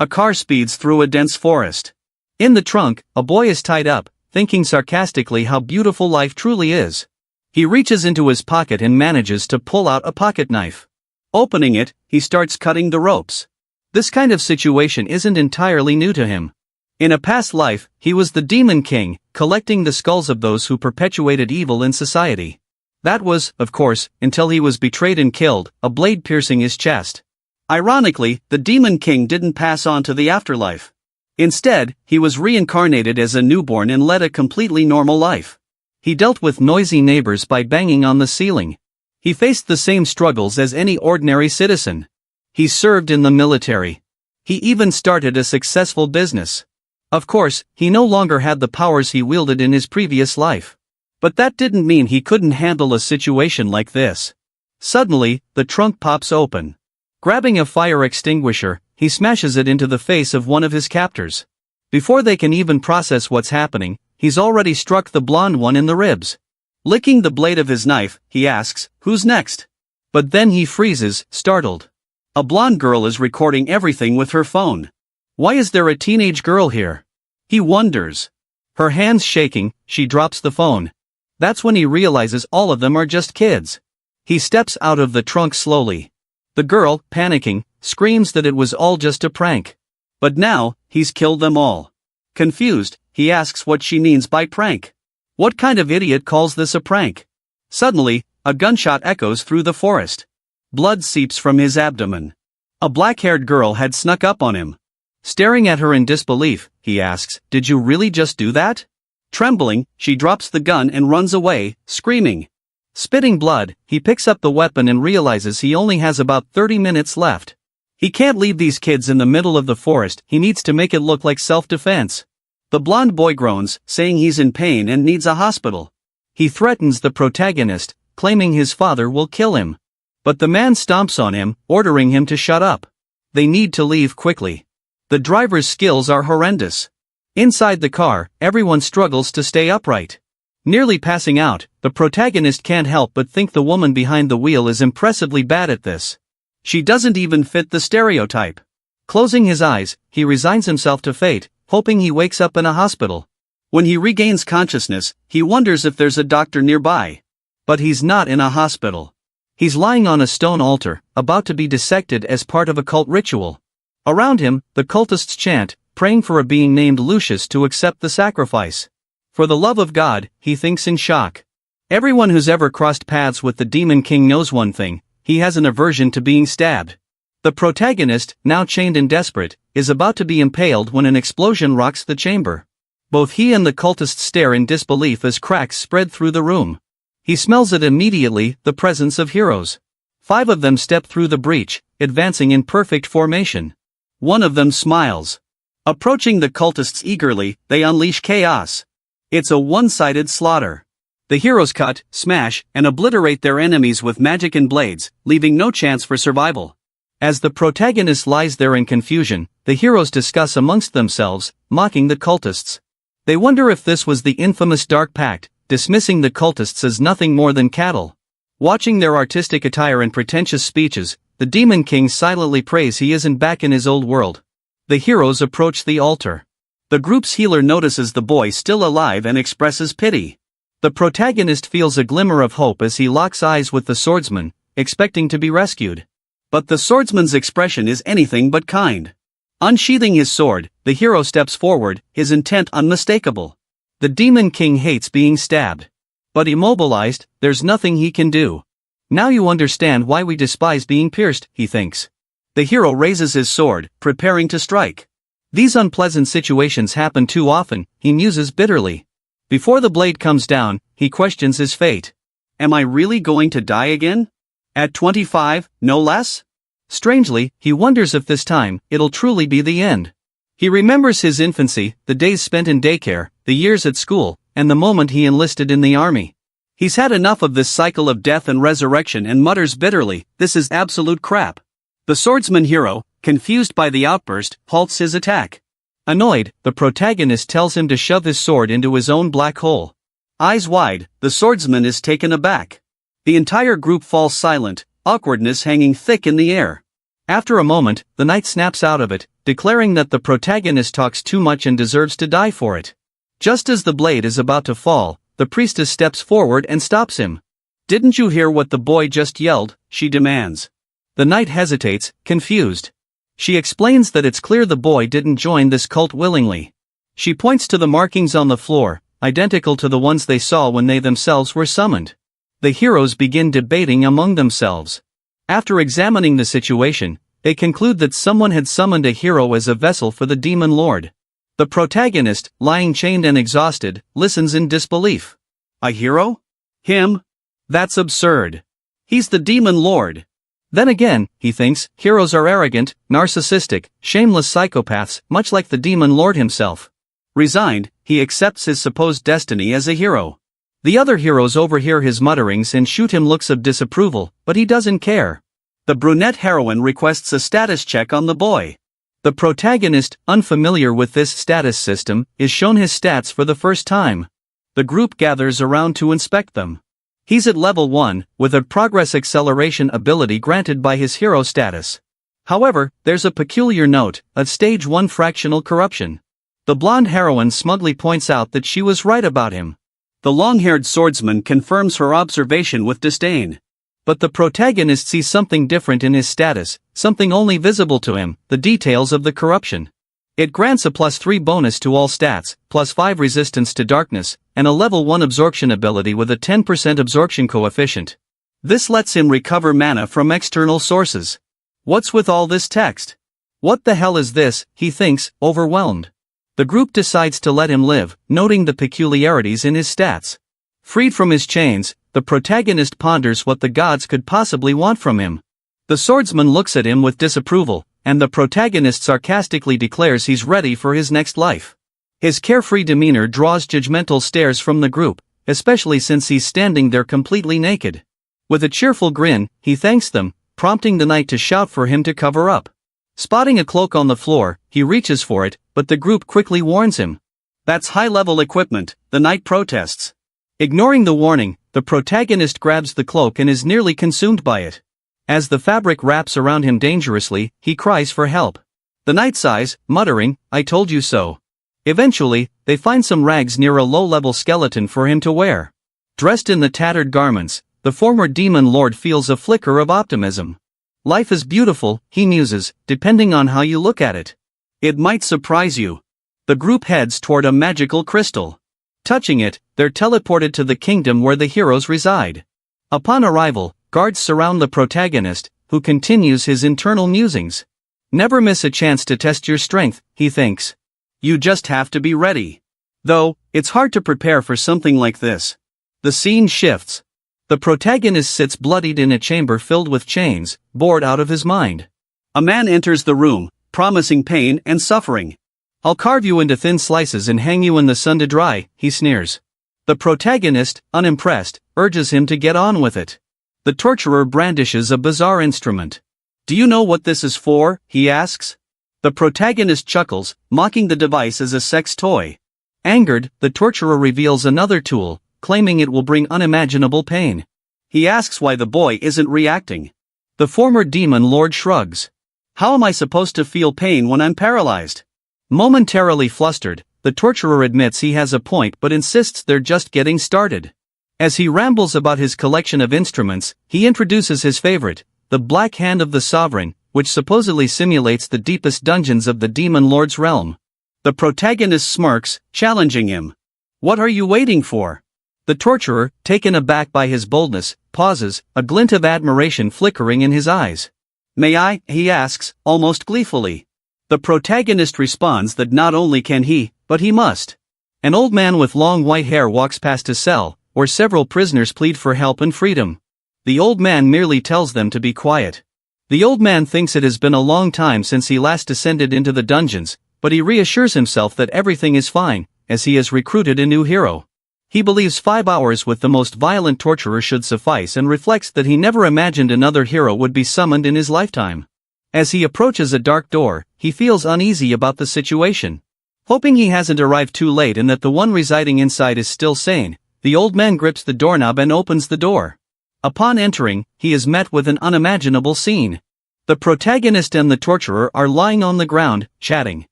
A car speeds through a dense forest. In the trunk, a boy is tied up, thinking sarcastically how beautiful life truly is. He reaches into his pocket and manages to pull out a pocket knife. Opening it, he starts cutting the ropes. This kind of situation isn't entirely new to him. In a past life, he was the Demon King, collecting the skulls of those who perpetuated evil in society. That was, of course, until he was betrayed and killed, a blade piercing his chest. Ironically, the Demon King didn't pass on to the afterlife. Instead, he was reincarnated as a newborn and led a completely normal life. He dealt with noisy neighbors by banging on the ceiling. He faced the same struggles as any ordinary citizen. He served in the military. He even started a successful business. Of course, he no longer had the powers he wielded in his previous life. But that didn't mean he couldn't handle a situation like this. Suddenly, the trunk pops open. Grabbing a fire extinguisher, he smashes it into the face of one of his captors. Before they can even process what's happening, he's already struck the blonde one in the ribs. Licking the blade of his knife, he asks, "Who's next?" But then he freezes, startled. A blonde girl is recording everything with her phone. Why is there a teenage girl here? He wonders. Her hands shaking, she drops the phone. That's when he realizes all of them are just kids. He steps out of the trunk slowly. The girl, panicking, screams that it was all just a prank. But now, he's killed them all. Confused, he asks what she means by prank. What kind of idiot calls this a prank? Suddenly, a gunshot echoes through the forest. Blood seeps from his abdomen. A black-haired girl had snuck up on him. Staring at her in disbelief, he asks, "Did you really just do that?" Trembling, she drops the gun and runs away, screaming. Spitting blood, he picks up the weapon and realizes he only has about 30 minutes left. He can't leave these kids in the middle of the forest, he needs to make it look like self-defense. The blonde boy groans, saying he's in pain and needs a hospital. He threatens the protagonist, claiming his father will kill him. But the man stomps on him, ordering him to shut up. They need to leave quickly. The driver's skills are horrendous. Inside the car, everyone struggles to stay upright. Nearly passing out, the protagonist can't help but think the woman behind the wheel is impressively bad at this. She doesn't even fit the stereotype. Closing his eyes, he resigns himself to fate, hoping he wakes up in a hospital. When he regains consciousness, he wonders if there's a doctor nearby. But he's not in a hospital. He's lying on a stone altar, about to be dissected as part of a cult ritual. Around him, the cultists chant, praying for a being named Lucius to accept the sacrifice. For the love of God, he thinks in shock. Everyone who's ever crossed paths with the Demon King knows one thing: he has an aversion to being stabbed. The protagonist, now chained and desperate, is about to be impaled when an explosion rocks the chamber. Both he and the cultist stare in disbelief as cracks spread through the room. He smells it immediately, the presence of heroes. 5 of them step through the breach, advancing in perfect formation. One of them smiles. Approaching the cultists eagerly, they unleash chaos. It's a one-sided slaughter. The heroes cut, smash, and obliterate their enemies with magic and blades, leaving no chance for survival. As the protagonist lies there in confusion, the heroes discuss amongst themselves, mocking the cultists. They wonder if this was the infamous Dark Pact, dismissing the cultists as nothing more than cattle. Watching their artistic attire and pretentious speeches, the Demon King silently prays he isn't back in his old world. The heroes approach the altar. The group's healer notices the boy still alive and expresses pity. The protagonist feels a glimmer of hope as he locks eyes with the swordsman, expecting to be rescued. But the swordsman's expression is anything but kind. Unsheathing his sword, the hero steps forward, his intent unmistakable. The Demon King hates being stabbed. But immobilized, there's nothing he can do. Now you understand why we despise being pierced, he thinks. The hero raises his sword, preparing to strike. These unpleasant situations happen too often, he muses bitterly. Before the blade comes down, he questions his fate. Am I really going to die again? At 25, no less? Strangely, he wonders if this time, it'll truly be the end. He remembers his infancy, the days spent in daycare, the years at school, and the moment he enlisted in the army. He's had enough of this cycle of death and resurrection and mutters bitterly, "This is absolute crap." The swordsman hero, confused by the outburst, halts his attack. Annoyed, the protagonist tells him to shove his sword into his own black hole. Eyes wide, the swordsman is taken aback. The entire group falls silent, awkwardness hanging thick in the air. After a moment, the knight snaps out of it, declaring that the protagonist talks too much and deserves to die for it. Just as the blade is about to fall, the priestess steps forward and stops him. "Didn't you hear what the boy just yelled?" she demands. The knight hesitates, confused. She explains that it's clear the boy didn't join this cult willingly. She points to the markings on the floor, identical to the ones they saw when they themselves were summoned. The heroes begin debating among themselves. After examining the situation, they conclude that someone had summoned a hero as a vessel for the demon lord. The protagonist, lying chained and exhausted, listens in disbelief. A hero? Him? That's absurd. He's the demon lord. Then again, he thinks, heroes are arrogant, narcissistic, shameless psychopaths, much like the demon lord himself. Resigned, he accepts his supposed destiny as a hero. The other heroes overhear his mutterings and shoot him looks of disapproval, but he doesn't care. The brunette heroine requests a status check on the boy. The protagonist, unfamiliar with this status system, is shown his stats for the first time. The group gathers around to inspect them. He's at level 1, with a progress acceleration ability granted by his hero status. However, there's a peculiar note, a stage 1 fractional corruption. The blonde heroine smugly points out that she was right about him. The long-haired swordsman confirms her observation with disdain. But the protagonist sees something different in his status, something only visible to him, the details of the corruption. It grants a +3 bonus to all stats, +5 resistance to darkness, and a level 1 absorption ability with a 10% absorption coefficient. This lets him recover mana from external sources. What's with all this text? What the hell is this, he thinks, overwhelmed. The group decides to let him live, noting the peculiarities in his stats. Freed from his chains, the protagonist ponders what the gods could possibly want from him. The swordsman looks at him with disapproval, and the protagonist sarcastically declares he's ready for his next life. His carefree demeanor draws judgmental stares from the group, especially since he's standing there completely naked. With a cheerful grin, he thanks them, prompting the knight to shout for him to cover up. Spotting a cloak on the floor, he reaches for it, but the group quickly warns him. "That's high-level equipment," the knight protests. Ignoring the warning, the protagonist grabs the cloak and is nearly consumed by it. As the fabric wraps around him dangerously, he cries for help. The knight sighs, muttering, "I told you so." Eventually, they find some rags near a low-level skeleton for him to wear. Dressed in the tattered garments, the former demon lord feels a flicker of optimism. Life is beautiful, he muses, depending on how you look at it. It might surprise you. The group heads toward a magical crystal. Touching it, they're teleported to the kingdom where the heroes reside. Upon arrival, guards surround the protagonist, who continues his internal musings. Never miss a chance to test your strength, he thinks. You just have to be ready. Though, it's hard to prepare for something like this. The scene shifts. The protagonist sits bloodied in a chamber filled with chains, bored out of his mind. A man enters the room, promising pain and suffering. "I'll carve you into thin slices and hang you in the sun to dry," he sneers. The protagonist, unimpressed, urges him to get on with it. The torturer brandishes a bizarre instrument. "Do you know what this is for?" he asks. The protagonist chuckles, mocking the device as a sex toy. Angered, the torturer reveals another tool, claiming it will bring unimaginable pain. He asks why the boy isn't reacting. The former demon lord shrugs. "How am I supposed to feel pain when I'm paralyzed?" Momentarily flustered, the torturer admits he has a point but insists they're just getting started. As he rambles about his collection of instruments, he introduces his favorite, the Black Hand of the Sovereign, which supposedly simulates the deepest dungeons of the demon lord's realm. The protagonist smirks, challenging him. "What are you waiting for?" The torturer, taken aback by his boldness, pauses, a glint of admiration flickering in his eyes. "May I?" he asks, almost gleefully. The protagonist responds that not only can he, but he must. An old man with long white hair walks past his cell, where several prisoners plead for help and freedom. The old man merely tells them to be quiet. The old man thinks it has been a long time since he last descended into the dungeons, but he reassures himself that everything is fine, as he has recruited a new hero. He believes 5 hours with the most violent torturer should suffice and reflects that he never imagined another hero would be summoned in his lifetime. As he approaches a dark door, he feels uneasy about the situation. Hoping he hasn't arrived too late and that the one residing inside is still sane, the old man grips the doorknob and opens the door. Upon entering, he is met with an unimaginable scene. The protagonist and the torturer are lying on the ground, chatting.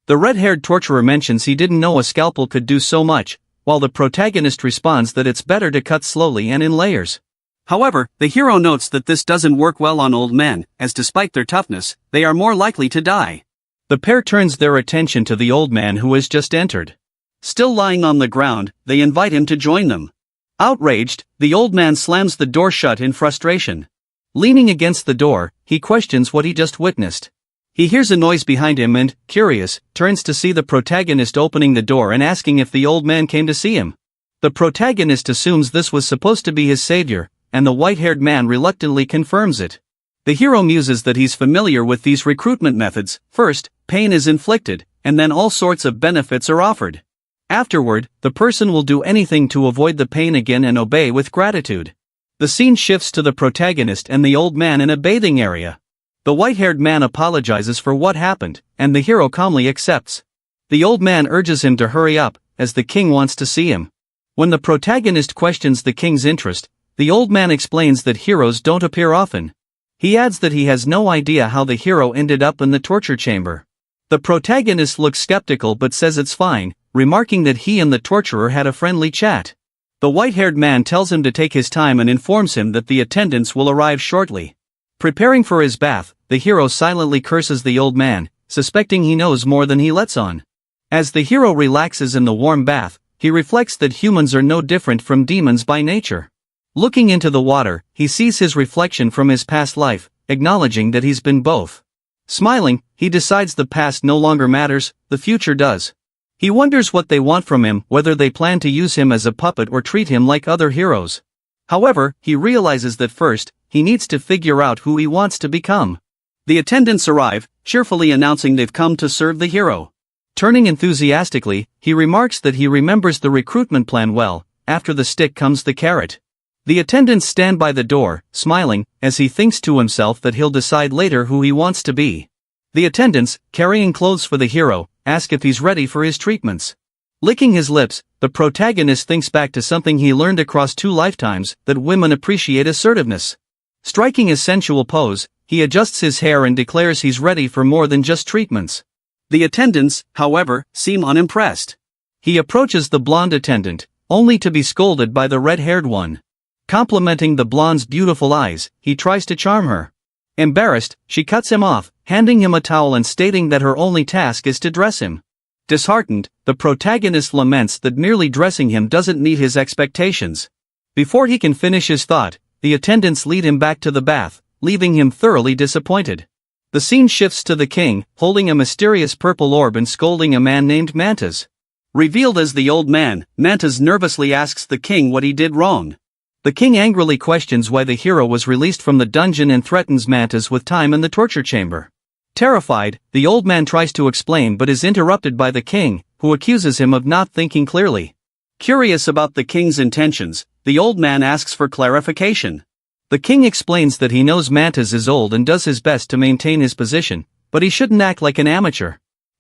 The red-haired torturer mentions he didn't know a scalpel could do so much, while the protagonist responds that it's better to cut slowly and in layers. However, the hero notes that this doesn't work well on old men, as despite their toughness, they are more likely to die. The pair turns their attention to the old man who has just entered. Still lying on the ground, they invite him to join them. Outraged, the old man slams the door shut in frustration. Leaning against the door, he questions what he just witnessed. He hears a noise behind him and, curious, turns to see the protagonist opening the door and asking if the old man came to see him. The protagonist assumes this was supposed to be his savior, and the white-haired man reluctantly confirms it. The hero muses that he's familiar with these recruitment methods. First, pain is inflicted, and then all sorts of benefits are offered. Afterward, the person will do anything to avoid the pain again and obey with gratitude. The scene shifts to the protagonist and the old man in a bathing area. The white-haired man apologizes for what happened, and the hero calmly accepts. The old man urges him to hurry up, as the king wants to see him. When the protagonist questions the king's interest, the old man explains that heroes don't appear often. He adds that he has no idea how the hero ended up in the torture chamber. The protagonist looks skeptical but says it's fine, remarking that he and the torturer had a friendly chat. The white-haired man tells him to take his time and informs him that the attendants will arrive shortly. Preparing for his bath, the hero silently curses the old man, suspecting he knows more than he lets on. As the hero relaxes in the warm bath, he reflects that humans are no different from demons by nature. Looking into the water, he sees his reflection from his past life, acknowledging that he's been both. Smiling, he decides the past no longer matters, the future does. He wonders what they want from him, whether they plan to use him as a puppet or treat him like other heroes. However, he realizes that first, he needs to figure out who he wants to become. The attendants arrive, cheerfully announcing they've come to serve the hero. Turning enthusiastically, he remarks that he remembers the recruitment plan well. After the stick comes the carrot. The attendants stand by the door, smiling, as he thinks to himself that he'll decide later who he wants to be. The attendants, carrying clothes for the hero, ask if he's ready for his treatments. Licking his lips, the protagonist thinks back to something he learned across 2 lifetimes, that women appreciate assertiveness. Striking a sensual pose, he adjusts his hair and declares he's ready for more than just treatments. The attendants, however, seem unimpressed. He approaches the blonde attendant, only to be scolded by the red-haired one. Complimenting the blonde's beautiful eyes, he tries to charm her. Embarrassed, she cuts him off, handing him a towel and stating that her only task is to dress him. Disheartened, the protagonist laments that merely dressing him doesn't meet his expectations. Before he can finish his thought, the attendants lead him back to the bath, leaving him thoroughly disappointed. The scene shifts to the king, holding a mysterious purple orb and scolding a man named Mantas. Revealed as the old man, Mantas nervously asks the king what he did wrong. The king angrily questions why the hero was released from the dungeon and threatens Mantas with time in the torture chamber. Terrified, the old man tries to explain but is interrupted by the king, who accuses him of not thinking clearly. Curious about the king's intentions, the old man asks for clarification. The king explains that he knows Mantas is old and does his best to maintain his position, but he shouldn't act like an amateur.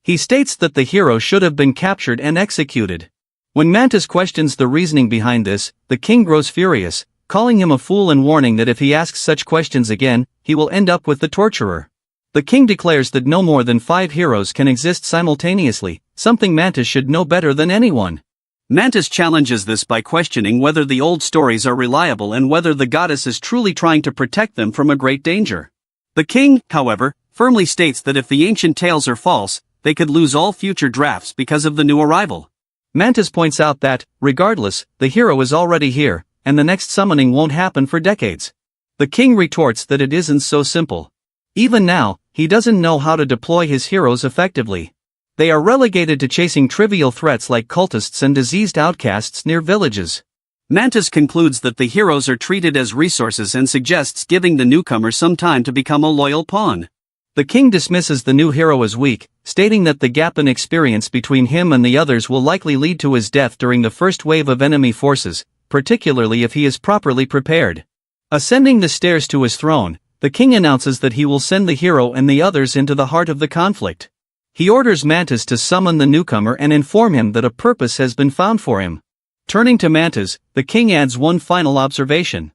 He states that the hero should have been captured and executed. When Mantas questions the reasoning behind this, the king grows furious, calling him a fool and warning that if he asks such questions again, he will end up with the torturer. The king declares that no more than 5 heroes can exist simultaneously, something Mantas should know better than anyone. Mantas challenges this by questioning whether the old stories are reliable and whether the goddess is truly trying to protect them from a great danger. The king, however, firmly states that if the ancient tales are false, they could lose all future drafts because of the new arrival. Mantas points out that, regardless, the hero is already here, and the next summoning won't happen for decades. The king retorts that it isn't so simple. Even now, he doesn't know how to deploy his heroes effectively. They are relegated to chasing trivial threats like cultists and diseased outcasts near villages. Mantas concludes that the heroes are treated as resources and suggests giving the newcomer some time to become a loyal pawn. The king dismisses the new hero as weak, stating that the gap in experience between him and the others will likely lead to his death during the first wave of enemy forces, particularly if he is properly prepared. Ascending the stairs to his throne, the king announces that he will send the hero and the others into the heart of the conflict. He orders Mantas to summon the newcomer and inform him that a purpose has been found for him. Turning to Mantas, the king adds one final observation.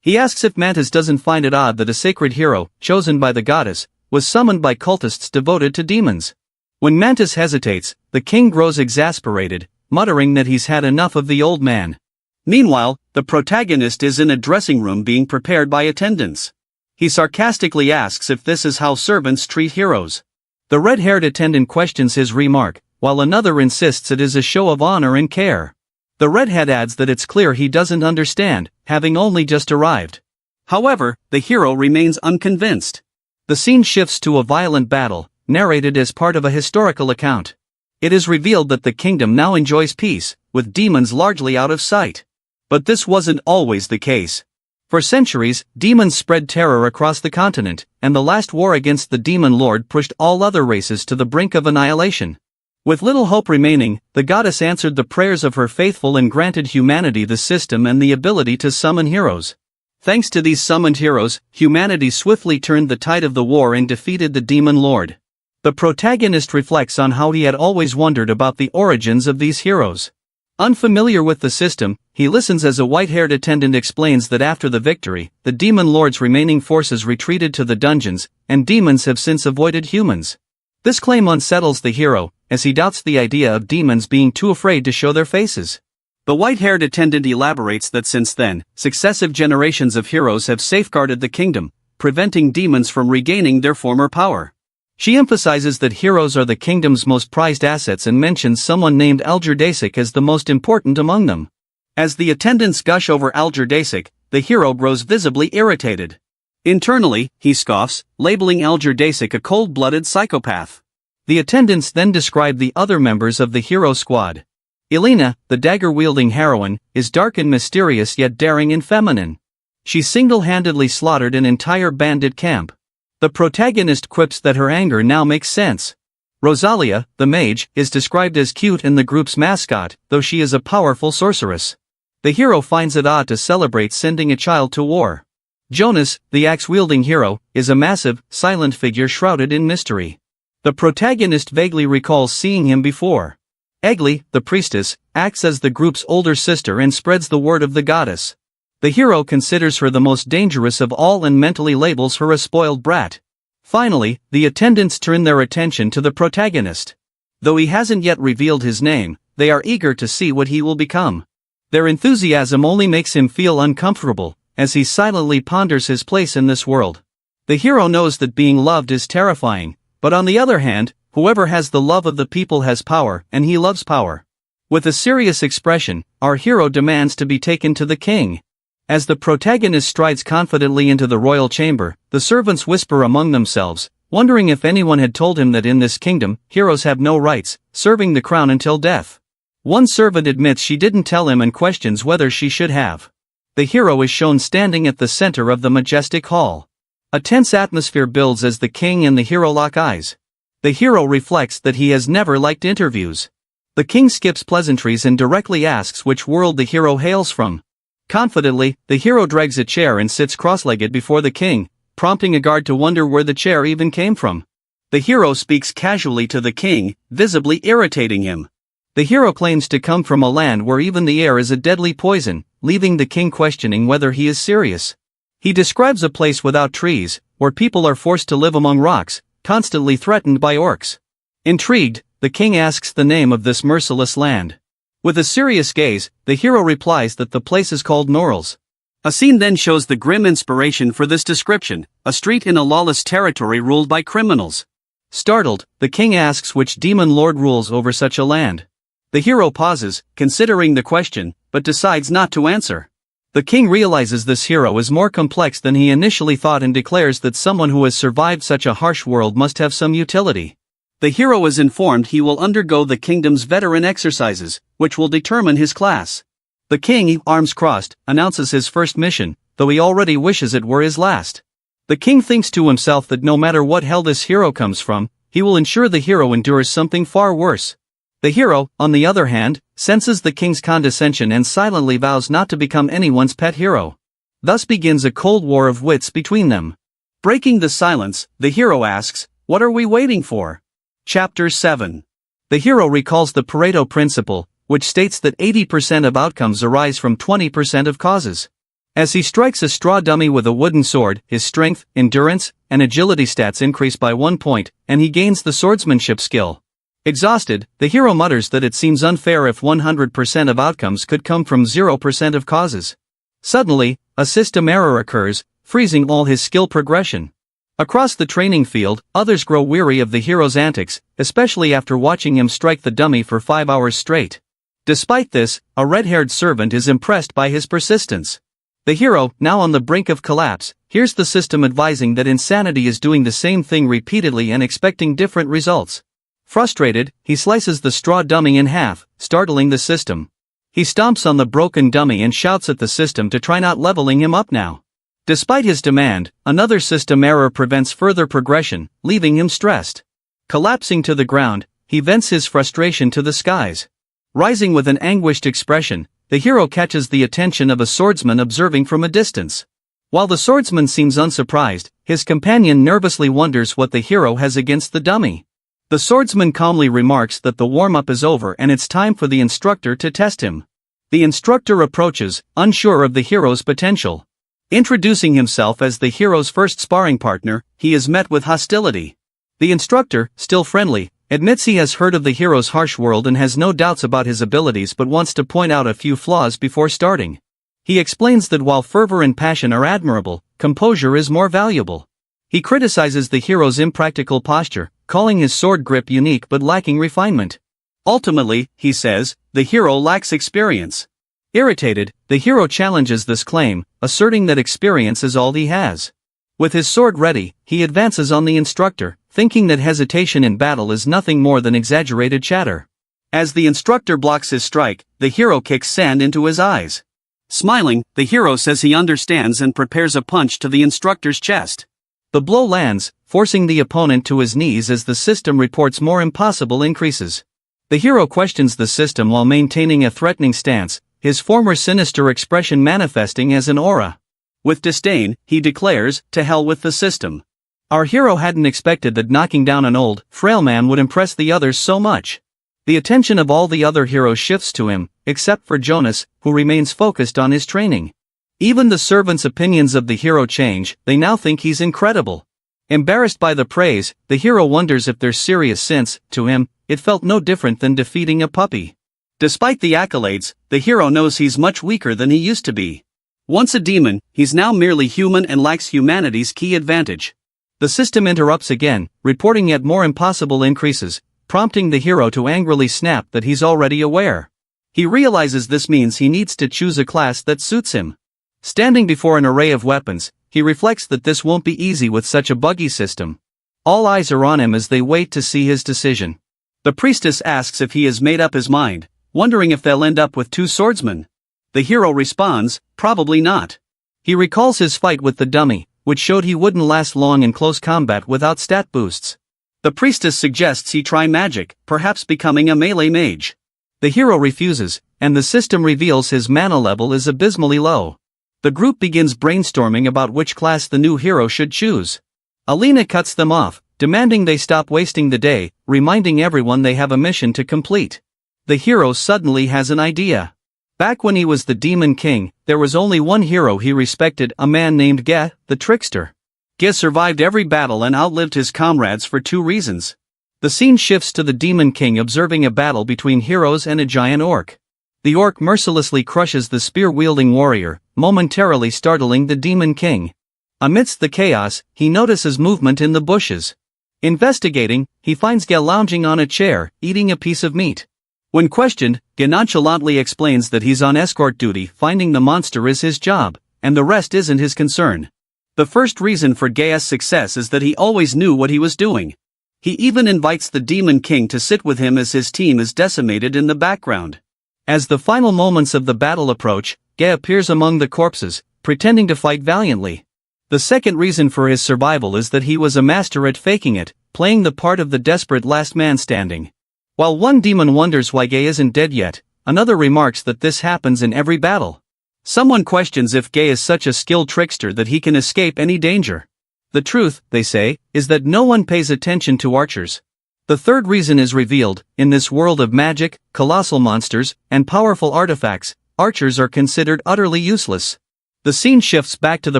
He asks if Mantis doesn't find it odd that a sacred hero, chosen by the goddess, was summoned by cultists devoted to demons. When Mantis hesitates, the king grows exasperated, muttering that he's had enough of the old man. Meanwhile, the protagonist is in a dressing room being prepared by attendants. He sarcastically asks if this is how servants treat heroes. The red-haired attendant questions his remark, while another insists it is a show of honor and care. The redhead adds that it's clear he doesn't understand, having only just arrived. However, the hero remains unconvinced. The scene shifts to a violent battle, narrated as part of a historical account. It is revealed that the kingdom now enjoys peace, with demons largely out of sight. But this wasn't always the case. For centuries, demons spread terror across the continent, and the last war against the demon lord pushed all other races to the brink of annihilation. With little hope remaining, the goddess answered the prayers of her faithful and granted humanity the system and the ability to summon heroes. Thanks to these summoned heroes, humanity swiftly turned the tide of the war and defeated the demon lord. The protagonist reflects on how he had always wondered about the origins of these heroes. Unfamiliar with the system, he listens as a white-haired attendant explains that after the victory, the demon lord's remaining forces retreated to the dungeons, and demons have since avoided humans. This claim unsettles the hero, as he doubts the idea of demons being too afraid to show their faces. The white-haired attendant elaborates that since then, successive generations of heroes have safeguarded the kingdom, preventing demons from regaining their former power. She emphasizes that heroes are the kingdom's most prized assets and mentions someone named Algerdasic as the most important among them. As the attendants gush over Algerdasic, the hero grows visibly irritated. Internally, he scoffs, labeling Algerdasic a cold-blooded psychopath. The attendants then describe the other members of the hero squad. Elena, the dagger-wielding heroine, is dark and mysterious yet daring and feminine. She single-handedly slaughtered an entire bandit camp. The protagonist quips that her anger now makes sense. Rosalia, the mage, is described as cute and the group's mascot, though she is a powerful sorceress. The hero finds it odd to celebrate sending a child to war. Jonas, the axe-wielding hero, is a massive, silent figure shrouded in mystery. The protagonist vaguely recalls seeing him before. Egli, the priestess, acts as the group's older sister and spreads the word of the goddess. The hero considers her the most dangerous of all and mentally labels her a spoiled brat. Finally, the attendants turn their attention to the protagonist. Though he hasn't yet revealed his name, they are eager to see what he will become. Their enthusiasm only makes him feel uncomfortable, as he silently ponders his place in this world. The hero knows that being loved is terrifying, but on the other hand, whoever has the love of the people has power, and he loves power. With a serious expression, our hero demands to be taken to the king. As the protagonist strides confidently into the royal chamber, the servants whisper among themselves, wondering if anyone had told him that in this kingdom, heroes have no rights, serving the crown until death. One servant admits she didn't tell him and questions whether she should have. The hero is shown standing at the center of the majestic hall. A tense atmosphere builds as the king and the hero lock eyes. The hero reflects that he has never liked interviews. The king skips pleasantries and directly asks which world the hero hails from. Confidently, the hero drags a chair and sits cross-legged before the king, prompting a guard to wonder where the chair even came from. The hero speaks casually to the king, visibly irritating him. The hero claims to come from a land where even the air is a deadly poison, leaving the king questioning whether he is serious. He describes a place without trees, where people are forced to live among rocks, constantly threatened by orcs. Intrigued, the king asks the name of this merciless land. With a serious gaze, the hero replies that the place is called Norals. A scene then shows the grim inspiration for this description, a street in a lawless territory ruled by criminals. Startled, the king asks which demon lord rules over such a land. The hero pauses, considering the question, but decides not to answer. The king realizes this hero is more complex than he initially thought and declares that someone who has survived such a harsh world must have some utility. The hero is informed he will undergo the kingdom's veteran exercises, which will determine his class. The king, arms crossed, announces his first mission, though he already wishes it were his last. The king thinks to himself that no matter what hell this hero comes from, he will ensure the hero endures something far worse. The hero, on the other hand, senses the king's condescension and silently vows not to become anyone's pet hero. Thus begins a cold war of wits between them. Breaking the silence, the hero asks, "What are we waiting for?" Chapter 7. The hero recalls the Pareto principle, which states that 80% of outcomes arise from 20% of causes. As he strikes a straw dummy with a wooden sword, his strength, endurance, and agility stats increase by 1 point, and he gains the swordsmanship skill. Exhausted, the hero mutters that it seems unfair if 100% of outcomes could come from 0% of causes. Suddenly, a system error occurs, freezing all his skill progression. Across the training field, others grow weary of the hero's antics, especially after watching him strike the dummy for 5 hours straight. Despite this, a red-haired servant is impressed by his persistence. The hero, now on the brink of collapse, hears the system advising that insanity is doing the same thing repeatedly and expecting different results. Frustrated, he slices the straw dummy in half, startling the system. He stomps on the broken dummy and shouts at the system to try not leveling him up now. Despite his demand, another system error prevents further progression, leaving him stressed. Collapsing to the ground, he vents his frustration to the skies. Rising with an anguished expression, the hero catches the attention of a swordsman observing from a distance. While the swordsman seems unsurprised, his companion nervously wonders what the hero has against the dummy. The swordsman calmly remarks that the warm-up is over and it's time for the instructor to test him. The instructor approaches, unsure of the hero's potential. Introducing himself as the hero's first sparring partner, he is met with hostility. The instructor, still friendly, admits he has heard of the hero's harsh world and has no doubts about his abilities but wants to point out a few flaws before starting. He explains that while fervor and passion are admirable, composure is more valuable. He criticizes the hero's impractical posture, calling his sword grip unique but lacking refinement. Ultimately, he says, the hero lacks experience. Irritated, the hero challenges this claim, asserting that experience is all he has. With his sword ready, he advances on the instructor, thinking that hesitation in battle is nothing more than exaggerated chatter. As the instructor blocks his strike, the hero kicks sand into his eyes. Smiling, the hero says he understands and prepares a punch to the instructor's chest. The blow lands, forcing the opponent to his knees as the system reports more impossible increases. The hero questions the system while maintaining a threatening stance, his former sinister expression manifesting as an aura. With disdain, he declares, "To hell with the system." Our hero hadn't expected that knocking down an old, frail man would impress the others so much. The attention of all the other heroes shifts to him, except for Jonas, who remains focused on his training. Even the servants' opinions of the hero change, they now think he's incredible. Embarrassed by the praise, the hero wonders if they're serious since, to him, it felt no different than defeating a puppy. Despite the accolades, the hero knows he's much weaker than he used to be. Once a demon, he's now merely human and lacks humanity's key advantage. The system interrupts again, reporting yet more impossible increases, prompting the hero to angrily snap that he's already aware. He realizes this means he needs to choose a class that suits him. Standing before an array of weapons, he reflects that this won't be easy with such a buggy system. All eyes are on him as they wait to see his decision. The priestess asks if he has made up his mind, wondering if they'll end up with 2 swordsmen. The hero responds, probably not. He recalls his fight with the dummy, which showed he wouldn't last long in close combat without stat boosts. The priestess suggests he try magic, perhaps becoming a melee mage. The hero refuses, and the system reveals his mana level is abysmally low. The group begins brainstorming about which class the new hero should choose. Alina cuts them off, demanding they stop wasting the day, reminding everyone they have a mission to complete. The hero suddenly has an idea. Back when he was the Demon King, there was only one hero he respected, a man named Ge, the trickster. Ge survived every battle and outlived his comrades for 2 reasons. The scene shifts to the Demon King observing a battle between heroes and a giant orc. The orc mercilessly crushes the spear-wielding warrior, momentarily startling the Demon King. Amidst the chaos, he notices movement in the bushes. Investigating, he finds Ge lounging on a chair, eating a piece of meat. When questioned, Ge nonchalantly explains that he's on escort duty, finding the monster is his job, and the rest isn't his concern. The first reason for Ge's success is that he always knew what he was doing. He even invites the Demon King to sit with him as his team is decimated in the background. As the final moments of the battle approach, Ge appears among the corpses, pretending to fight valiantly. The second reason for his survival is that he was a master at faking it, playing the part of the desperate last man standing. While one demon wonders why Ge isn't dead yet, another remarks that this happens in every battle. Someone questions if Ge is such a skilled trickster that he can escape any danger. The truth, they say, is that no one pays attention to archers. The third reason is revealed: in this world of magic, colossal monsters, and powerful artifacts, archers are considered utterly useless. The scene shifts back to the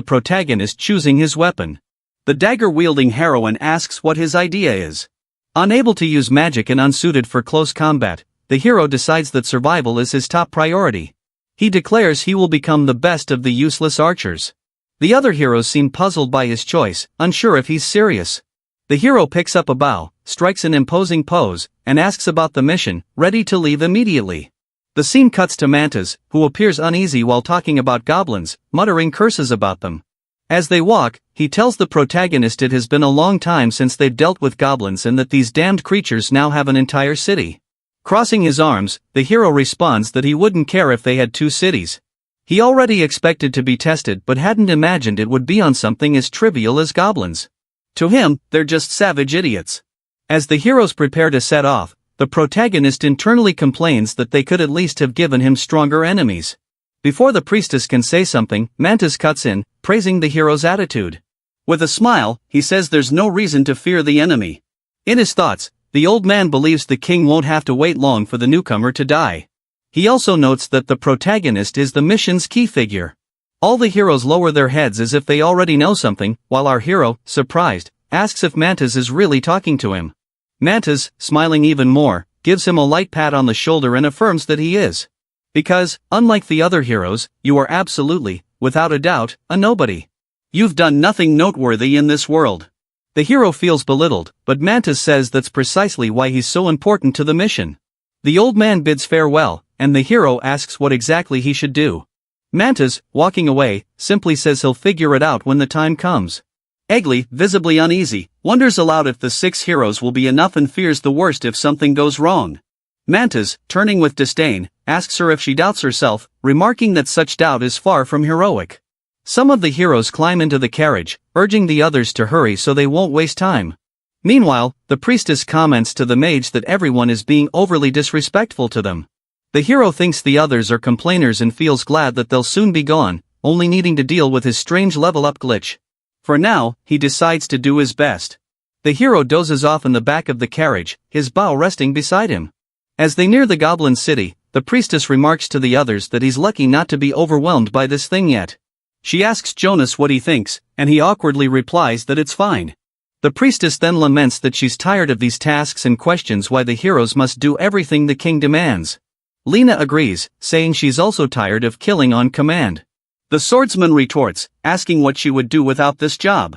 protagonist choosing his weapon. The dagger-wielding heroine asks what his idea is. Unable to use magic and unsuited for close combat, the hero decides that survival is his top priority. He declares he will become the best of the useless archers. The other heroes seem puzzled by his choice, unsure if he's serious. The hero picks up a bow, strikes an imposing pose, and asks about the mission, ready to leave immediately. The scene cuts to Mantis, who appears uneasy while talking about goblins, muttering curses about them. As they walk, he tells the protagonist it has been a long time since they've dealt with goblins and that these damned creatures now have an entire city. Crossing his arms, the hero responds that he wouldn't care if they had 2 cities. He already expected to be tested but hadn't imagined it would be on something as trivial as goblins. To him, they're just savage idiots. As the heroes prepare to set off, the protagonist internally complains that they could at least have given him stronger enemies. Before the priestess can say something, Mantis cuts in, praising the hero's attitude. With a smile, he says there's no reason to fear the enemy. In his thoughts, the old man believes the king won't have to wait long for the newcomer to die. He also notes that the protagonist is the mission's key figure. All the heroes lower their heads as if they already know something, while our hero, surprised, asks if Mantis is really talking to him. Mantis, smiling even more, gives him a light pat on the shoulder and affirms that he is. Because, unlike the other heroes, you are absolutely, without a doubt, a nobody. You've done nothing noteworthy in this world. The hero feels belittled, but Mantis says that's precisely why he's so important to the mission. The old man bids farewell, and the hero asks what exactly he should do. Mantis, walking away, simply says he'll figure it out when the time comes. Egli, visibly uneasy, wonders aloud if the 6 heroes will be enough and fears the worst if something goes wrong. Mantis, turning with disdain, asks her if she doubts herself, remarking that such doubt is far from heroic. Some of the heroes climb into the carriage, urging the others to hurry so they won't waste time. Meanwhile, the priestess comments to the mage that everyone is being overly disrespectful to them. The hero thinks the others are complainers and feels glad that they'll soon be gone, only needing to deal with his strange level-up glitch. For now, he decides to do his best. The hero dozes off in the back of the carriage, his bow resting beside him. As they near the goblin city, the priestess remarks to the others that he's lucky not to be overwhelmed by this thing yet. She asks Jonas what he thinks, and he awkwardly replies that it's fine. The priestess then laments that she's tired of these tasks and questions why the heroes must do everything the king demands. Lena agrees, saying she's also tired of killing on command. The swordsman retorts, asking what she would do without this job.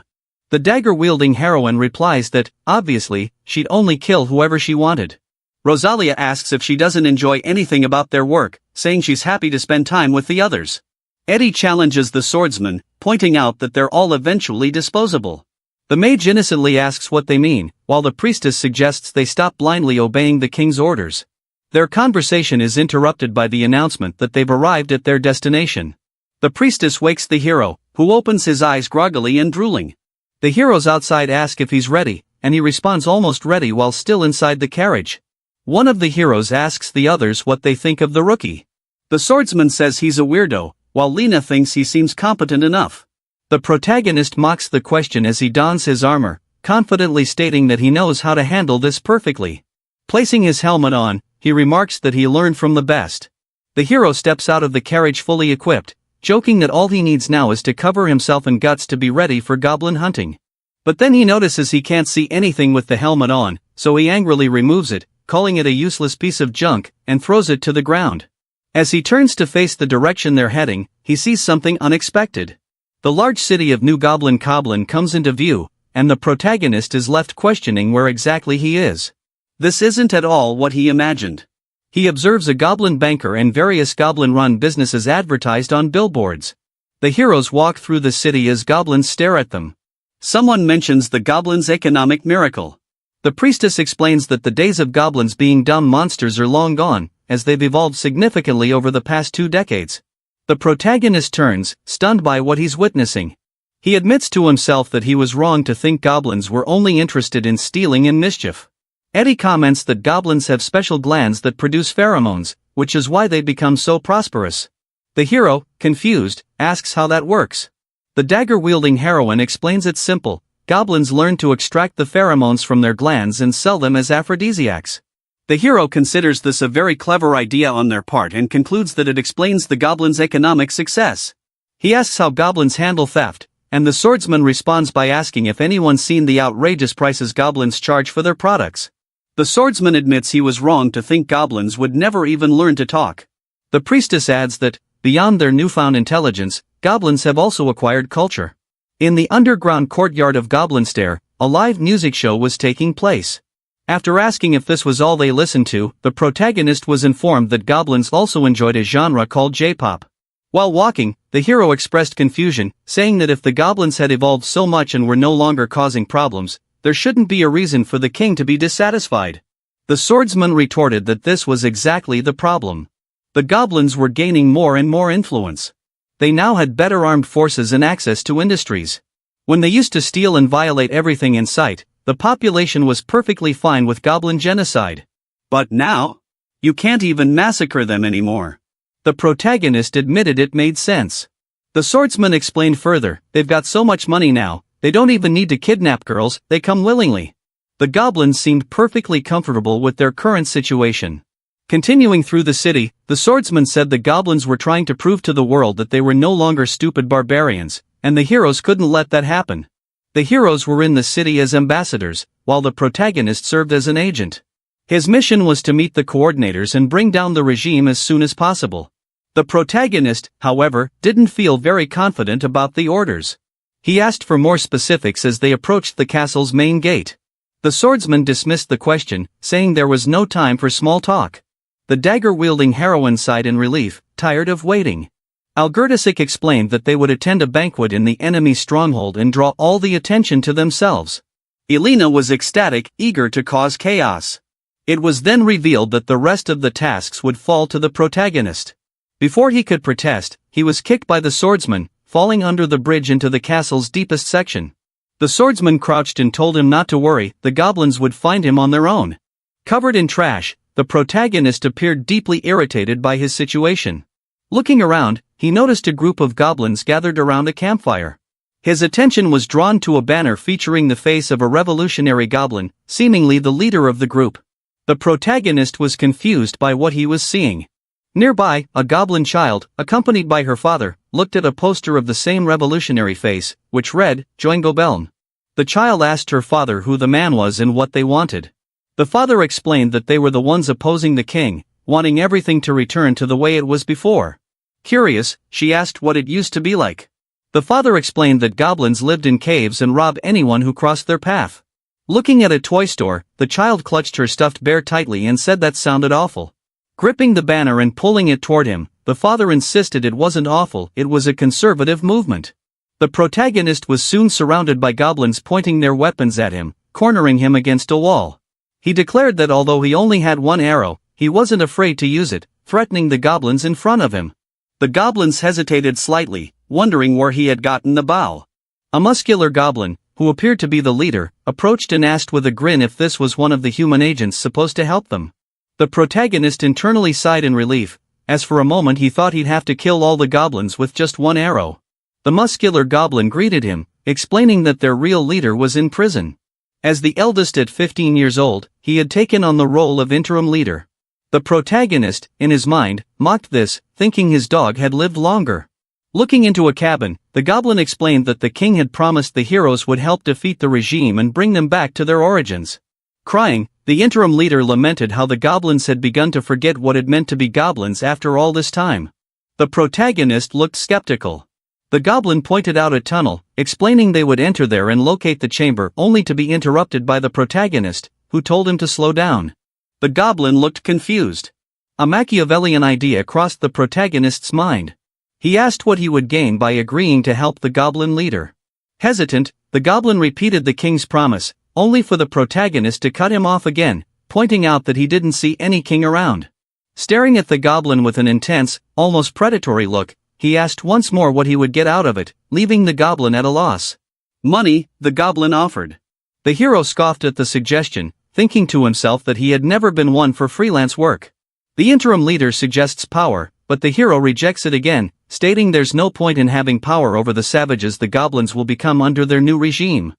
The dagger-wielding heroine replies that, obviously, she'd only kill whoever she wanted. Rosalia asks if she doesn't enjoy anything about their work, saying she's happy to spend time with the others. Eddie challenges the swordsman, pointing out that they're all eventually disposable. The mage innocently asks what they mean, while the priestess suggests they stop blindly obeying the king's orders. Their conversation is interrupted by the announcement that they've arrived at their destination. The priestess wakes the hero, who opens his eyes groggily and drooling. The heroes outside ask if he's ready, and he responds almost ready while still inside the carriage. One of the heroes asks the others what they think of the rookie. The swordsman says he's a weirdo, while Lena thinks he seems competent enough. The protagonist mocks the question as he dons his armor, confidently stating that he knows how to handle this perfectly. Placing his helmet on, he remarks that he learned from the best. The hero steps out of the carriage fully equipped, joking that all he needs now is to cover himself in guts to be ready for goblin hunting. But then he notices he can't see anything with the helmet on, so he angrily removes it, calling it a useless piece of junk, and throws it to the ground. As he turns to face the direction they're heading, he sees something unexpected. The large city of New Goblin Coblin comes into view, and the protagonist is left questioning where exactly he is. This isn't at all what he imagined. He observes a goblin banker and various goblin-run businesses advertised on billboards. The heroes walk through the city as goblins stare at them. Someone mentions the goblins' economic miracle. The priestess explains that the days of goblins being dumb monsters are long gone, as they've evolved significantly over the past 2 decades. The protagonist turns, stunned by what he's witnessing. He admits to himself that he was wrong to think goblins were only interested in stealing and mischief. Eddie comments that goblins have special glands that produce pheromones, which is why they become so prosperous. The hero, confused, asks how that works. The dagger-wielding heroine explains it's simple. Goblins learn to extract the pheromones from their glands and sell them as aphrodisiacs. The hero considers this a very clever idea on their part and concludes that it explains the goblins' economic success. He asks how goblins handle theft, and the swordsman responds by asking if anyone's seen the outrageous prices goblins charge for their products. The swordsman admits he was wrong to think goblins would never even learn to talk. The priestess adds that, beyond their newfound intelligence, goblins have also acquired culture. In the underground courtyard of Goblin Stair, a live music show was taking place. After asking if this was all they listened to, the protagonist was informed that goblins also enjoyed a genre called J-pop. While walking, the hero expressed confusion, saying that if the goblins had evolved so much and were no longer causing problems, there shouldn't be a reason for the king to be dissatisfied. The swordsman retorted that this was exactly the problem. The goblins were gaining more and more influence. They now had better armed forces and access to industries. When they used to steal and violate everything in sight, the population was perfectly fine with goblin genocide. But now? You can't even massacre them anymore. The protagonist admitted it made sense. The swordsman explained further, they've got so much money now, they don't even need to kidnap girls, they come willingly. The goblins seemed perfectly comfortable with their current situation. Continuing through the city, the swordsman said the goblins were trying to prove to the world that they were no longer stupid barbarians, and the heroes couldn't let that happen. The heroes were in the city as ambassadors, while the protagonist served as an agent. His mission was to meet the coordinators and bring down the regime as soon as possible. The protagonist, however, didn't feel very confident about the orders. He asked for more specifics as they approached the castle's main gate. The swordsman dismissed the question, saying there was no time for small talk. The dagger-wielding heroine sighed in relief, tired of waiting. Algertasic explained that they would attend a banquet in the enemy's stronghold and draw all the attention to themselves. Elena was ecstatic, eager to cause chaos. It was then revealed that the rest of the tasks would fall to the protagonist. Before he could protest, he was kicked by the swordsman, falling under the bridge into the castle's deepest section. The swordsman crouched and told him not to worry, the goblins would find him on their own. Covered in trash, the protagonist appeared deeply irritated by his situation. Looking around, he noticed a group of goblins gathered around a campfire. His attention was drawn to a banner featuring the face of a revolutionary goblin, seemingly the leader of the group. The protagonist was confused by what he was seeing. Nearby, a goblin child, accompanied by her father, looked at a poster of the same revolutionary face, which read, "Join Gobeln." The child asked her father who the man was and what they wanted. The father explained that they were the ones opposing the king, wanting everything to return to the way it was before. Curious, she asked what it used to be like. The father explained that goblins lived in caves and robbed anyone who crossed their path. Looking at a toy store, the child clutched her stuffed bear tightly and said that sounded awful. Gripping the banner and pulling it toward him, the father insisted it wasn't awful, it was a conservative movement. The protagonist was soon surrounded by goblins pointing their weapons at him, cornering him against a wall. He declared that although he only had one arrow, he wasn't afraid to use it, threatening the goblins in front of him. The goblins hesitated slightly, wondering where he had gotten the bow. A muscular goblin, who appeared to be the leader, approached and asked with a grin if this was one of the human agents supposed to help them. The protagonist internally sighed in relief, as for a moment he thought he'd have to kill all the goblins with just one arrow. The muscular goblin greeted him, explaining that their real leader was in prison. As the eldest at 15 years old, he had taken on the role of interim leader. The protagonist, in his mind, mocked this, thinking his dog had lived longer. Looking into a cabin, the goblin explained that the king had promised the heroes would help defeat the regime and bring them back to their origins. Crying, the interim leader lamented how the goblins had begun to forget what it meant to be goblins after all this time. The protagonist looked skeptical. The goblin pointed out a tunnel, explaining they would enter there and locate the chamber only to be interrupted by the protagonist, who told him to slow down. The goblin looked confused. A Machiavellian idea crossed the protagonist's mind. He asked what he would gain by agreeing to help the goblin leader. Hesitant, the goblin repeated the king's promise, only for the protagonist to cut him off again, pointing out that he didn't see any king around. Staring at the goblin with an intense, almost predatory look, he asked once more what he would get out of it, leaving the goblin at a loss. Money, the goblin offered. The hero scoffed at the suggestion, thinking to himself that he had never been one for freelance work. The interim leader suggests power, but the hero rejects it again, stating there's no point in having power over the savages the goblins will become under their new regime.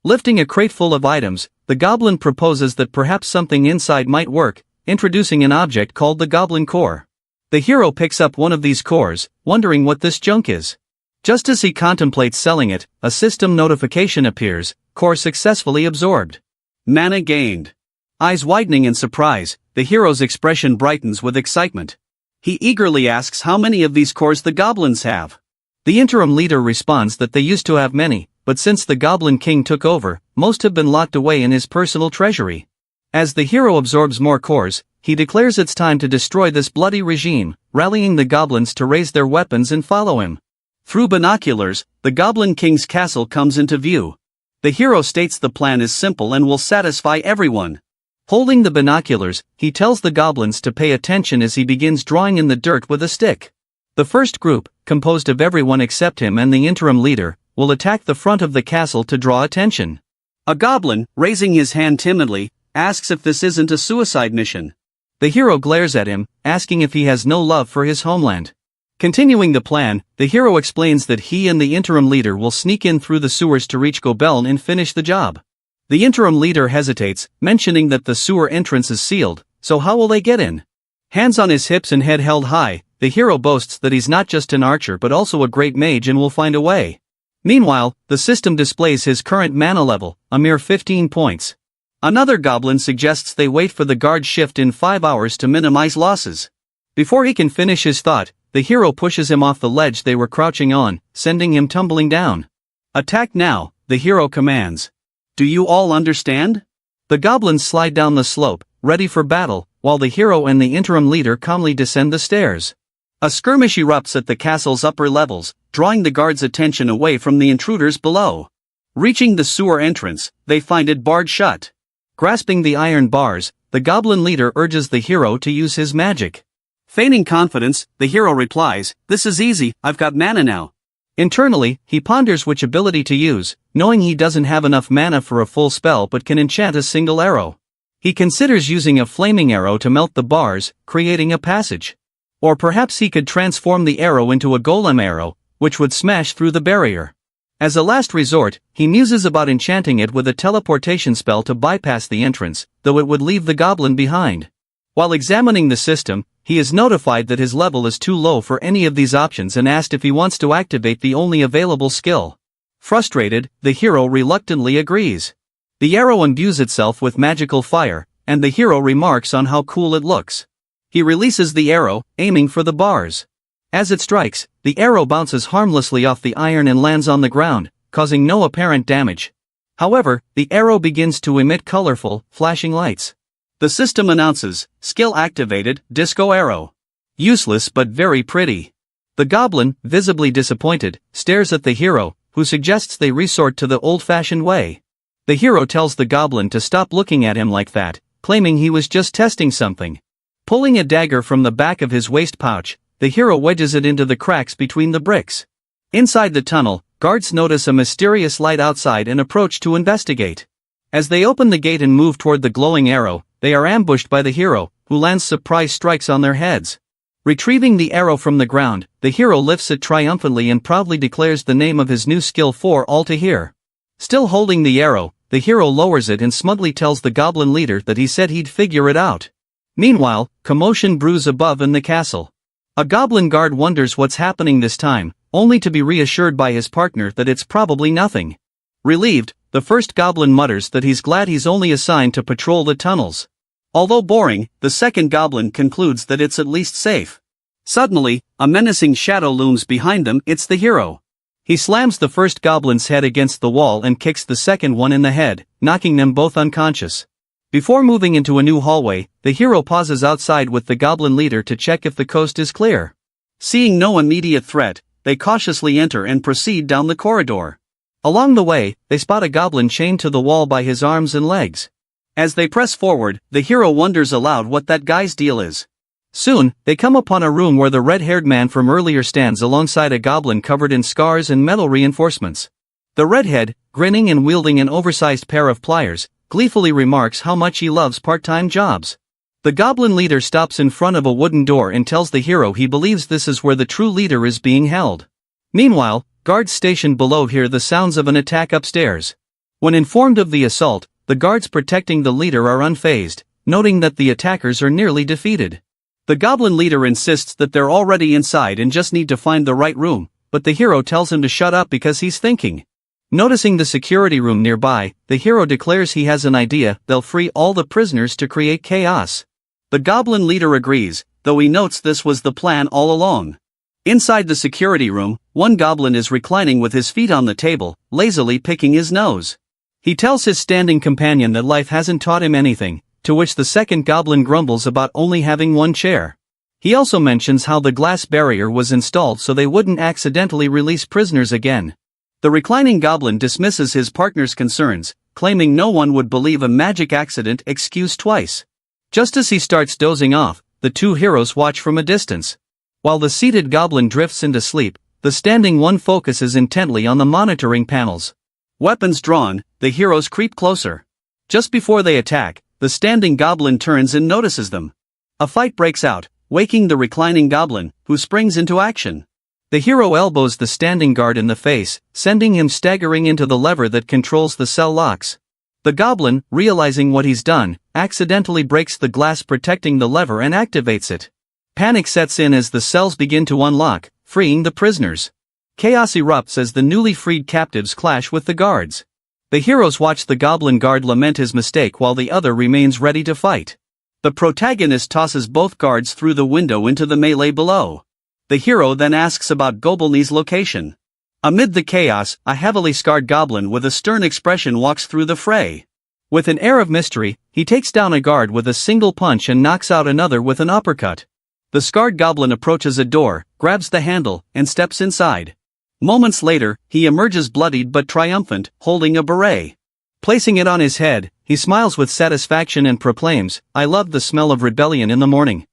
Lifting a crate full of items, the goblin proposes that perhaps something inside might work, introducing an object called the goblin core. The hero picks up one of these cores, wondering what this junk is. Just as he contemplates selling it, a system notification appears, core successfully absorbed. Mana gained. Eyes widening in surprise, the hero's expression brightens with excitement. He eagerly asks how many of these cores the goblins have. The interim leader responds that they used to have many, but since the Goblin King took over, most have been locked away in his personal treasury. As the hero absorbs more cores, he declares it's time to destroy this bloody regime, rallying the goblins to raise their weapons and follow him. Through binoculars, the Goblin King's castle comes into view. The hero states the plan is simple and will satisfy everyone. Holding the binoculars, he tells the goblins to pay attention as he begins drawing in the dirt with a stick. The first group, composed of everyone except him and the interim leader, will attack the front of the castle to draw attention. A goblin, raising his hand timidly, asks if this isn't a suicide mission. The hero glares at him, asking if he has no love for his homeland. Continuing the plan, the hero explains that he and the interim leader will sneak in through the sewers to reach Gobelin and finish the job. The interim leader hesitates, mentioning that the sewer entrance is sealed, so how will they get in? Hands on his hips and head held high, the hero boasts that he's not just an archer but also a great mage and will find a way. Meanwhile, the system displays his current mana level, a mere 15 points. Another goblin suggests they wait for the guard shift in 5 hours to minimize losses. Before he can finish his thought, the hero pushes him off the ledge they were crouching on, sending him tumbling down. Attack now, the hero commands. Do you all understand? The goblins slide down the slope, ready for battle, while the hero and the interim leader calmly descend the stairs. A skirmish erupts at the castle's upper levels, drawing the guards' attention away from the intruders below. Reaching the sewer entrance, they find it barred shut. Grasping the iron bars, the goblin leader urges the hero to use his magic. Feigning confidence, the hero replies, "This is easy, I've got mana now." Internally, he ponders which ability to use, knowing he doesn't have enough mana for a full spell but can enchant a single arrow. He considers using a flaming arrow to melt the bars, creating a passage. Or perhaps he could transform the arrow into a golem arrow, which would smash through the barrier. As a last resort, he muses about enchanting it with a teleportation spell to bypass the entrance, though it would leave the goblin behind. While examining the system, he is notified that his level is too low for any of these options and asked if he wants to activate the only available skill. Frustrated, the hero reluctantly agrees. The arrow imbues itself with magical fire, and the hero remarks on how cool it looks. He releases the arrow, aiming for the bars. As it strikes, the arrow bounces harmlessly off the iron and lands on the ground, causing no apparent damage. However, the arrow begins to emit colorful, flashing lights. The system announces, "Skill activated, disco arrow." Useless but very pretty. The goblin, visibly disappointed, stares at the hero, who suggests they resort to the old-fashioned way. The hero tells the goblin to stop looking at him like that, claiming he was just testing something. Pulling a dagger from the back of his waist pouch, the hero wedges it into the cracks between the bricks. Inside the tunnel, guards notice a mysterious light outside and approach to investigate. As they open the gate and move toward the glowing arrow, they are ambushed by the hero, who lands surprise strikes on their heads. Retrieving the arrow from the ground, the hero lifts it triumphantly and proudly declares the name of his new skill for all to hear. Still holding the arrow, the hero lowers it and smugly tells the goblin leader that he said he'd figure it out. Meanwhile, commotion brews above in the castle. A goblin guard wonders what's happening this time, only to be reassured by his partner that it's probably nothing. Relieved, the first goblin mutters that he's glad he's only assigned to patrol the tunnels. Although boring, the second goblin concludes that it's at least safe. Suddenly, a menacing shadow looms behind them. It's the hero. He slams the first goblin's head against the wall and kicks the second one in the head, knocking them both unconscious. Before moving into a new hallway, the hero pauses outside with the goblin leader to check if the coast is clear. Seeing no immediate threat, they cautiously enter and proceed down the corridor. Along the way, they spot a goblin chained to the wall by his arms and legs. As they press forward, the hero wonders aloud what that guy's deal is. Soon, they come upon a room where the red-haired man from earlier stands alongside a goblin covered in scars and metal reinforcements. The redhead, grinning and wielding an oversized pair of pliers, gleefully remarks how much he loves part-time jobs. The goblin leader stops in front of a wooden door and tells the hero he believes this is where the true leader is being held. Meanwhile, guards stationed below hear the sounds of an attack upstairs. When informed of the assault, the guards protecting the leader are unfazed, noting that the attackers are nearly defeated. The goblin leader insists that they're already inside and just need to find the right room, but the hero tells him to shut up because he's thinking. Noticing the security room nearby, the hero declares he has an idea: they'll free all the prisoners to create chaos. The goblin leader agrees, though he notes this was the plan all along. Inside the security room, one goblin is reclining with his feet on the table, lazily picking his nose. He tells his standing companion that life hasn't taught him anything, to which the second goblin grumbles about only having one chair. He also mentions how the glass barrier was installed so they wouldn't accidentally release prisoners again. The reclining goblin dismisses his partner's concerns, claiming no one would believe a magic accident excuse twice. Just as he starts dozing off, the two heroes watch from a distance. While the seated goblin drifts into sleep, the standing one focuses intently on the monitoring panels. Weapons drawn, the heroes creep closer. Just before they attack, the standing goblin turns and notices them. A fight breaks out, waking the reclining goblin, who springs into action. The hero elbows the standing guard in the face, sending him staggering into the lever that controls the cell locks. The goblin, realizing what he's done, accidentally breaks the glass protecting the lever and activates it. Panic sets in as the cells begin to unlock, freeing the prisoners. Chaos erupts as the newly freed captives clash with the guards. The heroes watch the goblin guard lament his mistake while the other remains ready to fight. The protagonist tosses both guards through the window into the melee below. The hero then asks about Gobolny's location. Amid the chaos, a heavily scarred goblin with a stern expression walks through the fray. With an air of mystery, he takes down a guard with a single punch and knocks out another with an uppercut. The scarred goblin approaches a door, grabs the handle, and steps inside. Moments later, he emerges bloodied but triumphant, holding a beret. Placing it on his head, he smiles with satisfaction and proclaims, "I love the smell of rebellion in the morning."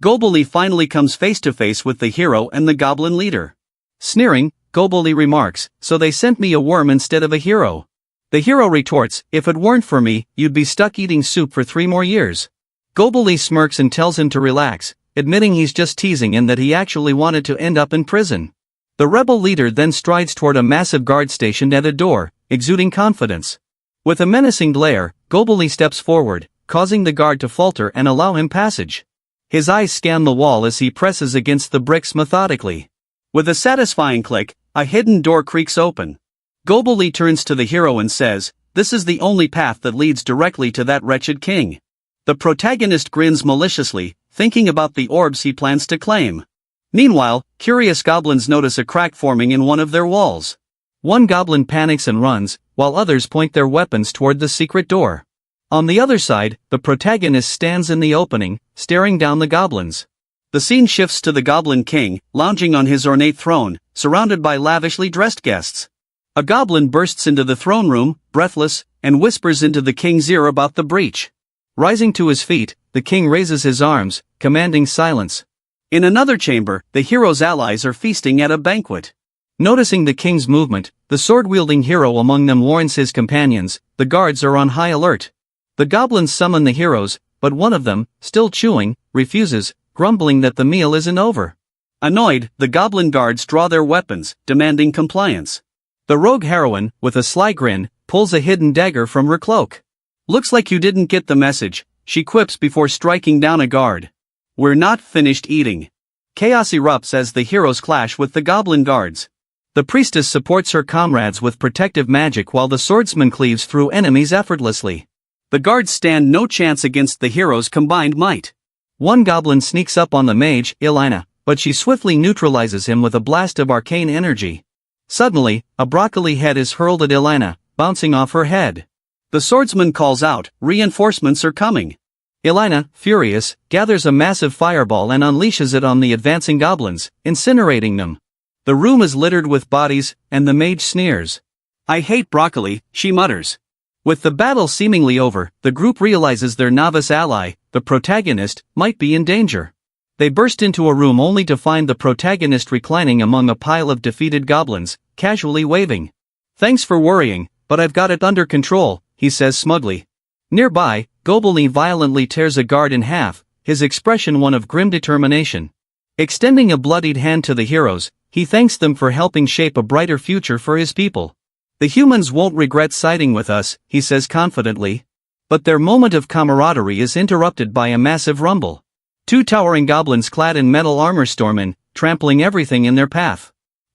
Gobolny finally comes face to face with the hero and the goblin leader. Sneering, Gobolny remarks, "So they sent me a worm instead of a hero." The hero retorts, "If it weren't for me, you'd be stuck eating soup for 3 more years. Gobolny smirks and tells him to relax, admitting he's just teasing and that he actually wanted to end up in prison. The rebel leader then strides toward a massive guard stationed at a door, exuding confidence. With a menacing glare, Gobolny steps forward, causing the guard to falter and allow him passage. His eyes scan the wall as he presses against the bricks methodically. With a satisfying click, a hidden door creaks open. Gobolny turns to the hero and says, "This is the only path that leads directly to that wretched king." The protagonist grins maliciously, thinking about the orbs he plans to claim. Meanwhile, curious goblins notice a crack forming in one of their walls. One goblin panics and runs, while others point their weapons toward the secret door. On the other side, the protagonist stands in the opening, staring down the goblins. The scene shifts to the Goblin King, lounging on his ornate throne, surrounded by lavishly dressed guests. A goblin bursts into the throne room, breathless, and whispers into the king's ear about the breach. Rising to his feet, the king raises his arms, commanding silence. In another chamber, the hero's allies are feasting at a banquet. Noticing the king's movement, the sword-wielding hero among them warns his companions. The guards are on high alert. The goblins summon the heroes, but one of them, still chewing, refuses, grumbling that the meal isn't over. Annoyed, the goblin guards draw their weapons, demanding compliance. The rogue heroine, with a sly grin, pulls a hidden dagger from her cloak. "Looks like you didn't get the message," she quips before striking down a guard. "We're not finished eating." Chaos erupts as the heroes clash with the goblin guards. The priestess supports her comrades with protective magic while the swordsman cleaves through enemies effortlessly. The guards stand no chance against the heroes' combined might. One goblin sneaks up on the mage, Elena, but she swiftly neutralizes him with a blast of arcane energy. Suddenly, a broccoli head is hurled at Elena, bouncing off her head. The swordsman calls out, "Reinforcements are coming." Elena, furious, gathers a massive fireball and unleashes it on the advancing goblins, incinerating them. The room is littered with bodies, and the mage sneers. "I hate broccoli," she mutters. With the battle seemingly over, the group realizes their novice ally, the protagonist, might be in danger. They burst into a room only to find the protagonist reclining among a pile of defeated goblins, casually waving. "Thanks for worrying, but I've got it under control," he says smugly. Nearby, Gobolny violently tears a guard in half, his expression one of grim determination. Extending a bloodied hand to the heroes, he thanks them for helping shape a brighter future for his people. "The humans won't regret siding with us," he says confidently. But their moment of camaraderie is interrupted by a massive rumble. 2 towering goblins clad in metal armor storm in, trampling everything in their path.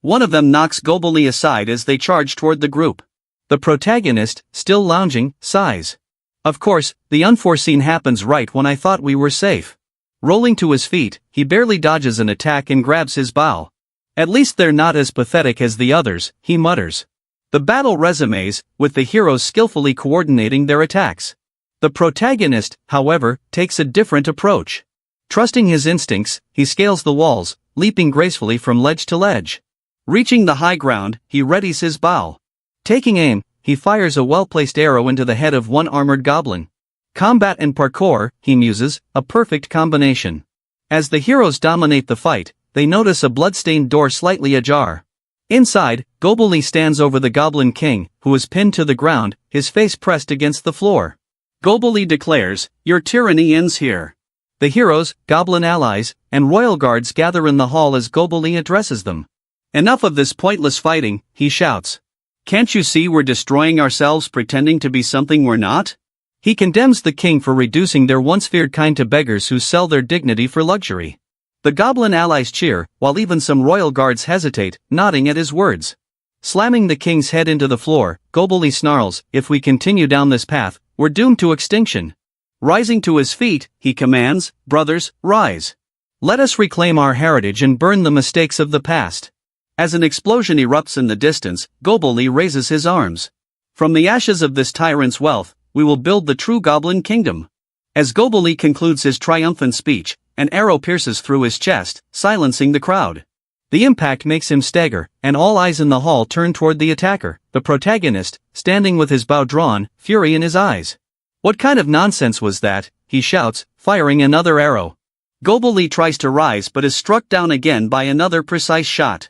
One of them knocks Gobeli aside as they charge toward the group. The protagonist, still lounging, sighs. Of course, the unforeseen happens right when I thought we were safe. Rolling to his feet, he barely dodges an attack and grabs his bow. At least they're not as pathetic as the others, he mutters. The battle resumes, with the heroes skillfully coordinating their attacks. The protagonist, however, takes a different approach. Trusting his instincts, he scales the walls, leaping gracefully from ledge to ledge. Reaching the high ground, he readies his bow. Taking aim, he fires a well-placed arrow into the head of one armored goblin. Combat and parkour, he muses, a perfect combination. As the heroes dominate the fight, they notice a blood-stained door slightly ajar. Inside, Gobeli stands over the Goblin King, who is pinned to the ground, his face pressed against the floor. Gobeli declares, "Your tyranny ends here." The heroes, goblin allies, and royal guards gather in the hall as Gobeli addresses them. "Enough of this pointless fighting," he shouts. "Can't you see we're destroying ourselves pretending to be something we're not?" He condemns the king for reducing their once feared kind to beggars who sell their dignity for luxury. The goblin allies cheer, while even some royal guards hesitate, nodding at his words. Slamming the king's head into the floor, Gobeli snarls, "If we continue down this path, we're doomed to extinction." Rising to his feet, he commands, "Brothers, rise. Let us reclaim our heritage and burn the mistakes of the past." As an explosion erupts in the distance, Gobeli raises his arms. "From the ashes of this tyrant's wealth, we will build the true goblin kingdom." As Gobeli concludes his triumphant speech, an arrow pierces through his chest, silencing the crowd. The impact makes him stagger, and all eyes in the hall turn toward the attacker, the protagonist, standing with his bow drawn, fury in his eyes. "What kind of nonsense was that?" he shouts, firing another arrow. Gobeli tries to rise but is struck down again by another precise shot.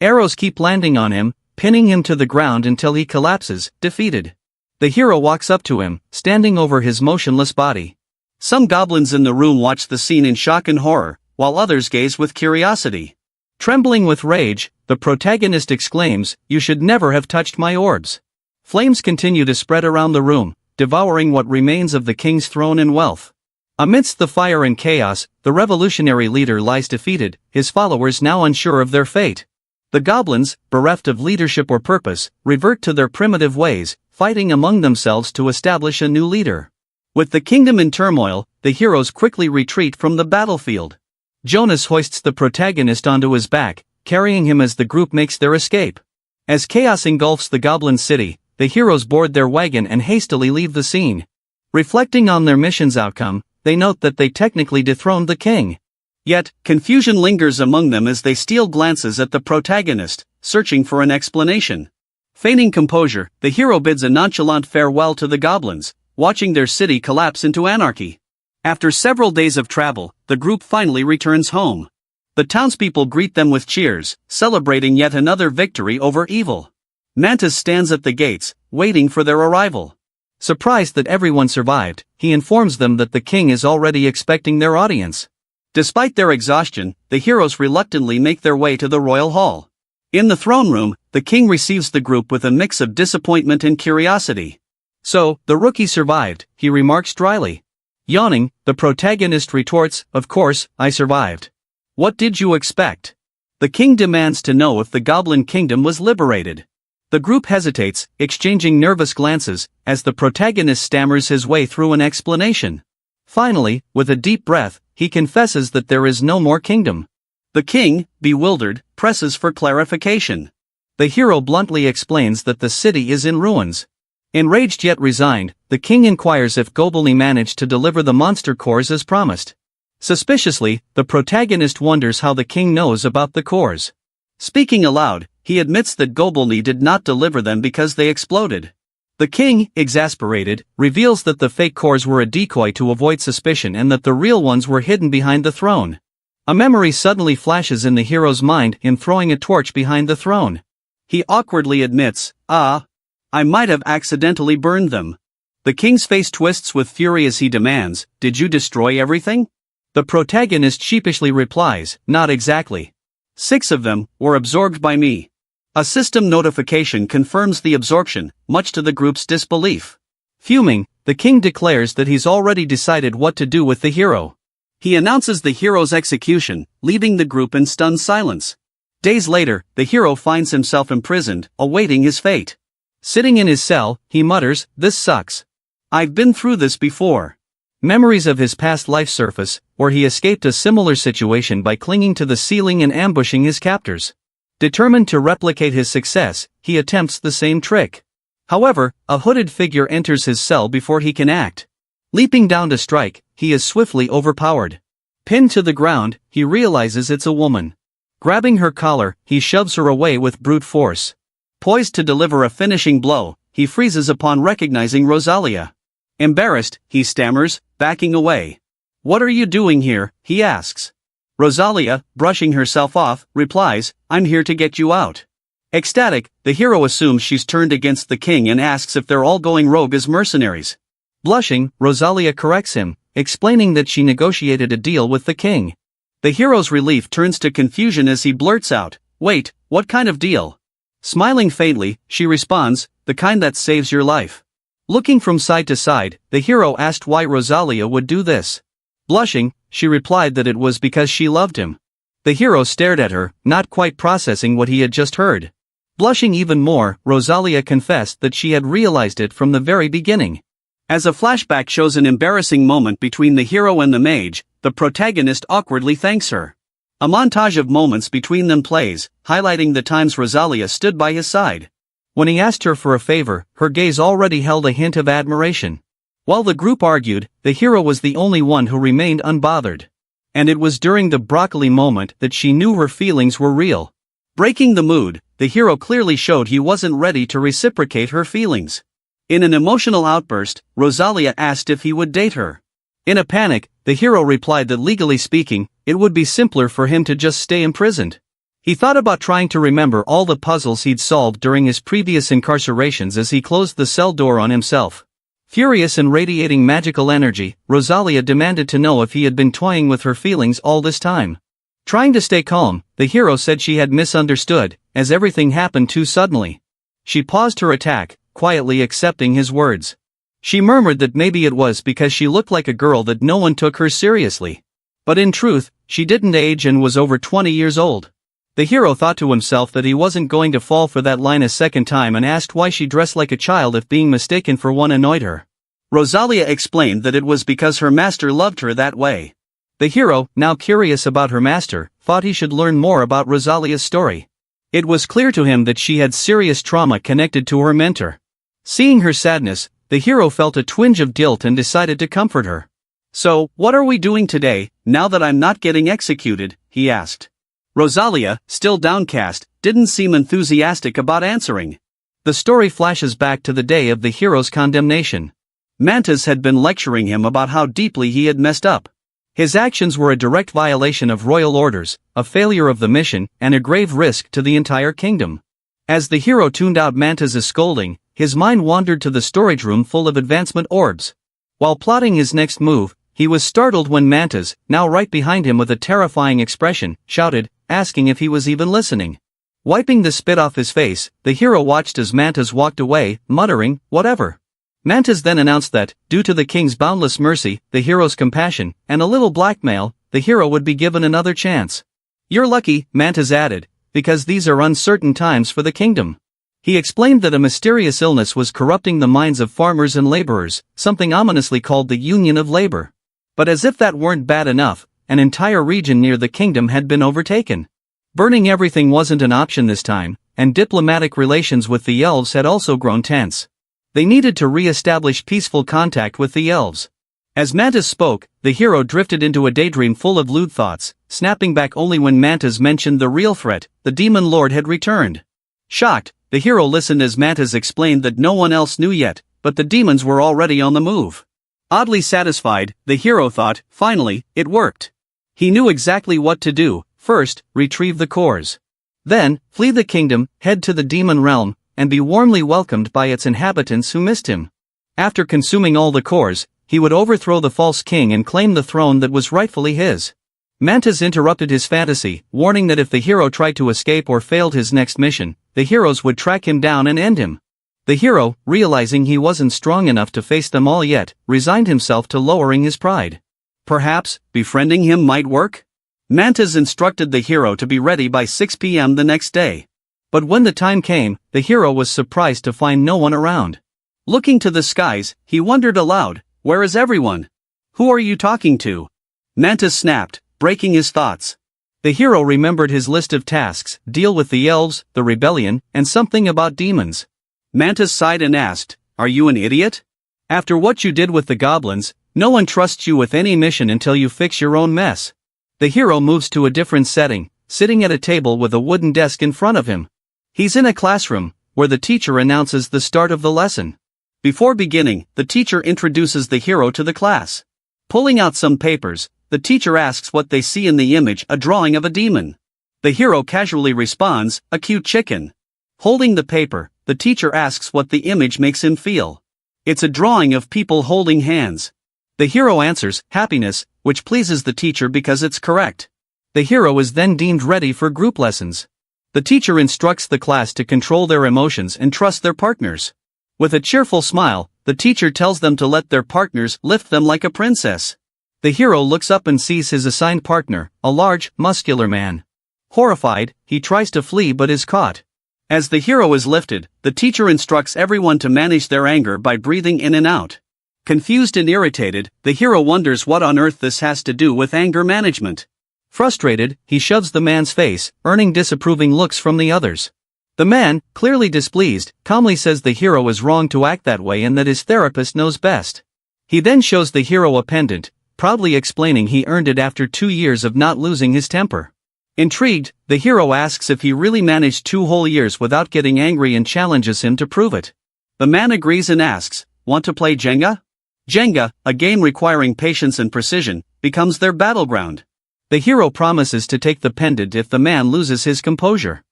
Arrows keep landing on him, pinning him to the ground until he collapses, defeated. The hero walks up to him, standing over his motionless body. Some goblins in the room watch the scene in shock and horror, while others gaze with curiosity. Trembling with rage, the protagonist exclaims, "You should never have touched my orbs." Flames continue to spread around the room, devouring what remains of the king's throne and wealth. Amidst the fire and chaos, the revolutionary leader lies defeated, his followers now unsure of their fate. The goblins, bereft of leadership or purpose, revert to their primitive ways, fighting among themselves to establish a new leader. With the kingdom in turmoil, the heroes quickly retreat from the battlefield. Jonas hoists the protagonist onto his back, carrying him as the group makes their escape. As chaos engulfs the goblin city, the heroes board their wagon and hastily leave the scene. Reflecting on their mission's outcome, they note that they technically dethroned the king. Yet, confusion lingers among them as they steal glances at the protagonist, searching for an explanation. Feigning composure, the hero bids a nonchalant farewell to the goblins, watching their city collapse into anarchy. After several days of travel, the group finally returns home. The townspeople greet them with cheers, celebrating yet another victory over evil. Mantis stands at the gates, waiting for their arrival. Surprised that everyone survived, he informs them that the king is already expecting their audience. Despite their exhaustion, the heroes reluctantly make their way to the royal hall. In the throne room, the king receives the group with a mix of disappointment and curiosity. "So, the rookie survived," he remarks dryly. Yawning, the protagonist retorts, "Of course, I survived. What did you expect?" The king demands to know if the Goblin Kingdom was liberated. The group hesitates, exchanging nervous glances, as the protagonist stammers his way through an explanation. Finally, with a deep breath, he confesses that there is no more kingdom. The king, bewildered, presses for clarification. The hero bluntly explains that the city is in ruins. Enraged yet resigned, the king inquires if Gobeli managed to deliver the monster cores as promised. Suspiciously, the protagonist wonders how the king knows about the cores. Speaking aloud, he admits that Gobeli did not deliver them because they exploded. The king, exasperated, reveals that the fake cores were a decoy to avoid suspicion and that the real ones were hidden behind the throne. A memory suddenly flashes in the hero's mind, him throwing a torch behind the throne. He awkwardly admits, I might have accidentally burned them." The king's face twists with fury as he demands, "Did you destroy everything?" The protagonist sheepishly replies, "Not exactly. 6 of them were absorbed by me." A system notification confirms the absorption, much to the group's disbelief. Fuming, the king declares that he's already decided what to do with the hero. He announces the hero's execution, leaving the group in stunned silence. Days later, the hero finds himself imprisoned, awaiting his fate. Sitting in his cell, he mutters, "This sucks. I've been through this before." Memories of his past life surface, where he escaped a similar situation by clinging to the ceiling and ambushing his captors. Determined to replicate his success, he attempts the same trick. However, a hooded figure enters his cell before he can act. Leaping down to strike, he is swiftly overpowered. Pinned to the ground, he realizes it's a woman. Grabbing her collar, he shoves her away with brute force. Poised to deliver a finishing blow, he freezes upon recognizing Rosalia. Embarrassed, he stammers, backing away. "What are you doing here?" he asks. Rosalia, brushing herself off, replies, "I'm here to get you out." Ecstatic, the hero assumes she's turned against the king and asks if they're all going rogue as mercenaries. Blushing, Rosalia corrects him, explaining that she negotiated a deal with the king. The hero's relief turns to confusion as he blurts out, "Wait, what kind of deal?" Smiling faintly, she responds, "The kind that saves your life." Looking from side to side, the hero asked why Rosalia would do this. Blushing, she replied that it was because she loved him. The hero stared at her, not quite processing what he had just heard. Blushing even more, Rosalia confessed that she had realized it from the very beginning. As a flashback shows an embarrassing moment between the hero and the mage, the protagonist awkwardly thanks her. A montage of moments between them plays, highlighting the times Rosalia stood by his side. When he asked her for a favor, her gaze already held a hint of admiration. While the group argued, the hero was the only one who remained unbothered. And it was during the broccoli moment that she knew her feelings were real. Breaking the mood, the hero clearly showed he wasn't ready to reciprocate her feelings. In an emotional outburst, Rosalia asked if he would date her. In a panic, the hero replied that legally speaking, it would be simpler for him to just stay imprisoned. He thought about trying to remember all the puzzles he'd solved during his previous incarcerations as he closed the cell door on himself. Furious and radiating magical energy, Rosalia demanded to know if he had been toying with her feelings all this time. Trying to stay calm, the hero said she had misunderstood, as everything happened too suddenly. She paused her attack, quietly accepting his words. She murmured that maybe it was because she looked like a girl that no one took her seriously. But in truth, she didn't age and was over 20 years old. The hero thought to himself that he wasn't going to fall for that line a second time and asked why she dressed like a child if being mistaken for one annoyed her. Rosalia explained that it was because her master loved her that way. The hero, now curious about her master, thought he should learn more about Rosalia's story. It was clear to him that she had serious trauma connected to her mentor. Seeing her sadness, the hero felt a twinge of guilt and decided to comfort her. "So, what are we doing today, now that I'm not getting executed?" he asked. Rosalia, still downcast, didn't seem enthusiastic about answering. The story flashes back to the day of the hero's condemnation. Mantas had been lecturing him about how deeply he had messed up. His actions were a direct violation of royal orders, a failure of the mission, and a grave risk to the entire kingdom. As the hero tuned out Mantas's scolding, his mind wandered to the storage room full of advancement orbs. While plotting his next move, he was startled when Mantas, now right behind him with a terrifying expression, shouted, asking if he was even listening. Wiping the spit off his face, the hero watched as Mantas walked away, muttering, "Whatever." Mantas then announced that, due to the king's boundless mercy, the hero's compassion, and a little blackmail, the hero would be given another chance. "You're lucky," Mantas added, "because these are uncertain times for the kingdom." He explained that a mysterious illness was corrupting the minds of farmers and laborers, something ominously called the Union of Labor. But as if that weren't bad enough, an entire region near the kingdom had been overtaken. Burning everything wasn't an option this time, and diplomatic relations with the elves had also grown tense. They needed to re-establish peaceful contact with the elves. As Mantas spoke, the hero drifted into a daydream full of lewd thoughts, snapping back only when Mantas mentioned the real threat: the demon lord had returned. Shocked, the hero listened as Mantas explained that no one else knew yet, but the demons were already on the move. Oddly satisfied, the hero thought, finally, it worked. He knew exactly what to do: first, retrieve the cores. Then, flee the kingdom, head to the demon realm, and be warmly welcomed by its inhabitants who missed him. After consuming all the cores, he would overthrow the false king and claim the throne that was rightfully his. Mantas interrupted his fantasy, warning that if the hero tried to escape or failed his next mission, the heroes would track him down and end him. The hero, realizing he wasn't strong enough to face them all yet, resigned himself to lowering his pride. Perhaps, befriending him might work? Mantas instructed the hero to be ready by 6 p.m. the next day. But when the time came, the hero was surprised to find no one around. Looking to the skies, he wondered aloud, "Where is everyone? Who are you talking to?" Mantas snapped, breaking his thoughts. The hero remembered his list of tasks: deal with the elves, the rebellion, and something about demons. Mantas sighed and asked, "Are you an idiot? After what you did with the goblins, no one trusts you with any mission until you fix your own mess." The hero moves to a different setting, sitting at a table with a wooden desk in front of him. He's in a classroom, where the teacher announces the start of the lesson. Before beginning, the teacher introduces the hero to the class. Pulling out some papers, the teacher asks what they see in the image: a drawing of a demon. The hero casually responds, "A cute chicken." Holding the paper, the teacher asks what the image makes him feel. "It's a drawing of people holding hands." The hero answers, "Happiness," which pleases the teacher because it's correct. The hero is then deemed ready for group lessons. The teacher instructs the class to control their emotions and trust their partners. With a cheerful smile, the teacher tells them to let their partners lift them like a princess. The hero looks up and sees his assigned partner, a large, muscular man. Horrified, he tries to flee but is caught. As the hero is lifted, the teacher instructs everyone to manage their anger by breathing in and out. Confused and irritated, the hero wonders what on earth this has to do with anger management. Frustrated, he shoves the man's face, earning disapproving looks from the others. The man, clearly displeased, calmly says the hero is wrong to act that way and that his therapist knows best. He then shows the hero a pendant, proudly explaining he earned it after 2 years of not losing his temper. Intrigued, the hero asks if he really managed 2 whole years without getting angry and challenges him to prove it. The man agrees and asks, "Want to play Jenga?" Jenga, a game requiring patience and precision, becomes their battleground. The hero promises to take the pendant if the man loses his composure.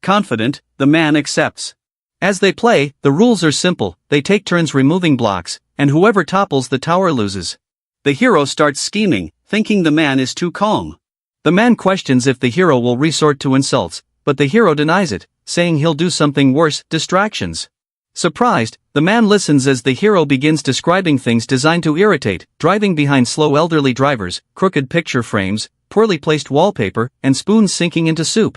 Confident, the man accepts. As they play, the rules are simple: they take turns removing blocks, and whoever topples the tower loses. The hero starts scheming, thinking the man is too calm. The man questions if the hero will resort to insults, but the hero denies it, saying he'll do something worse: distractions. Surprised, the man listens as the hero begins describing things designed to irritate: driving behind slow elderly drivers, crooked picture frames, poorly placed wallpaper, and spoons sinking into soup.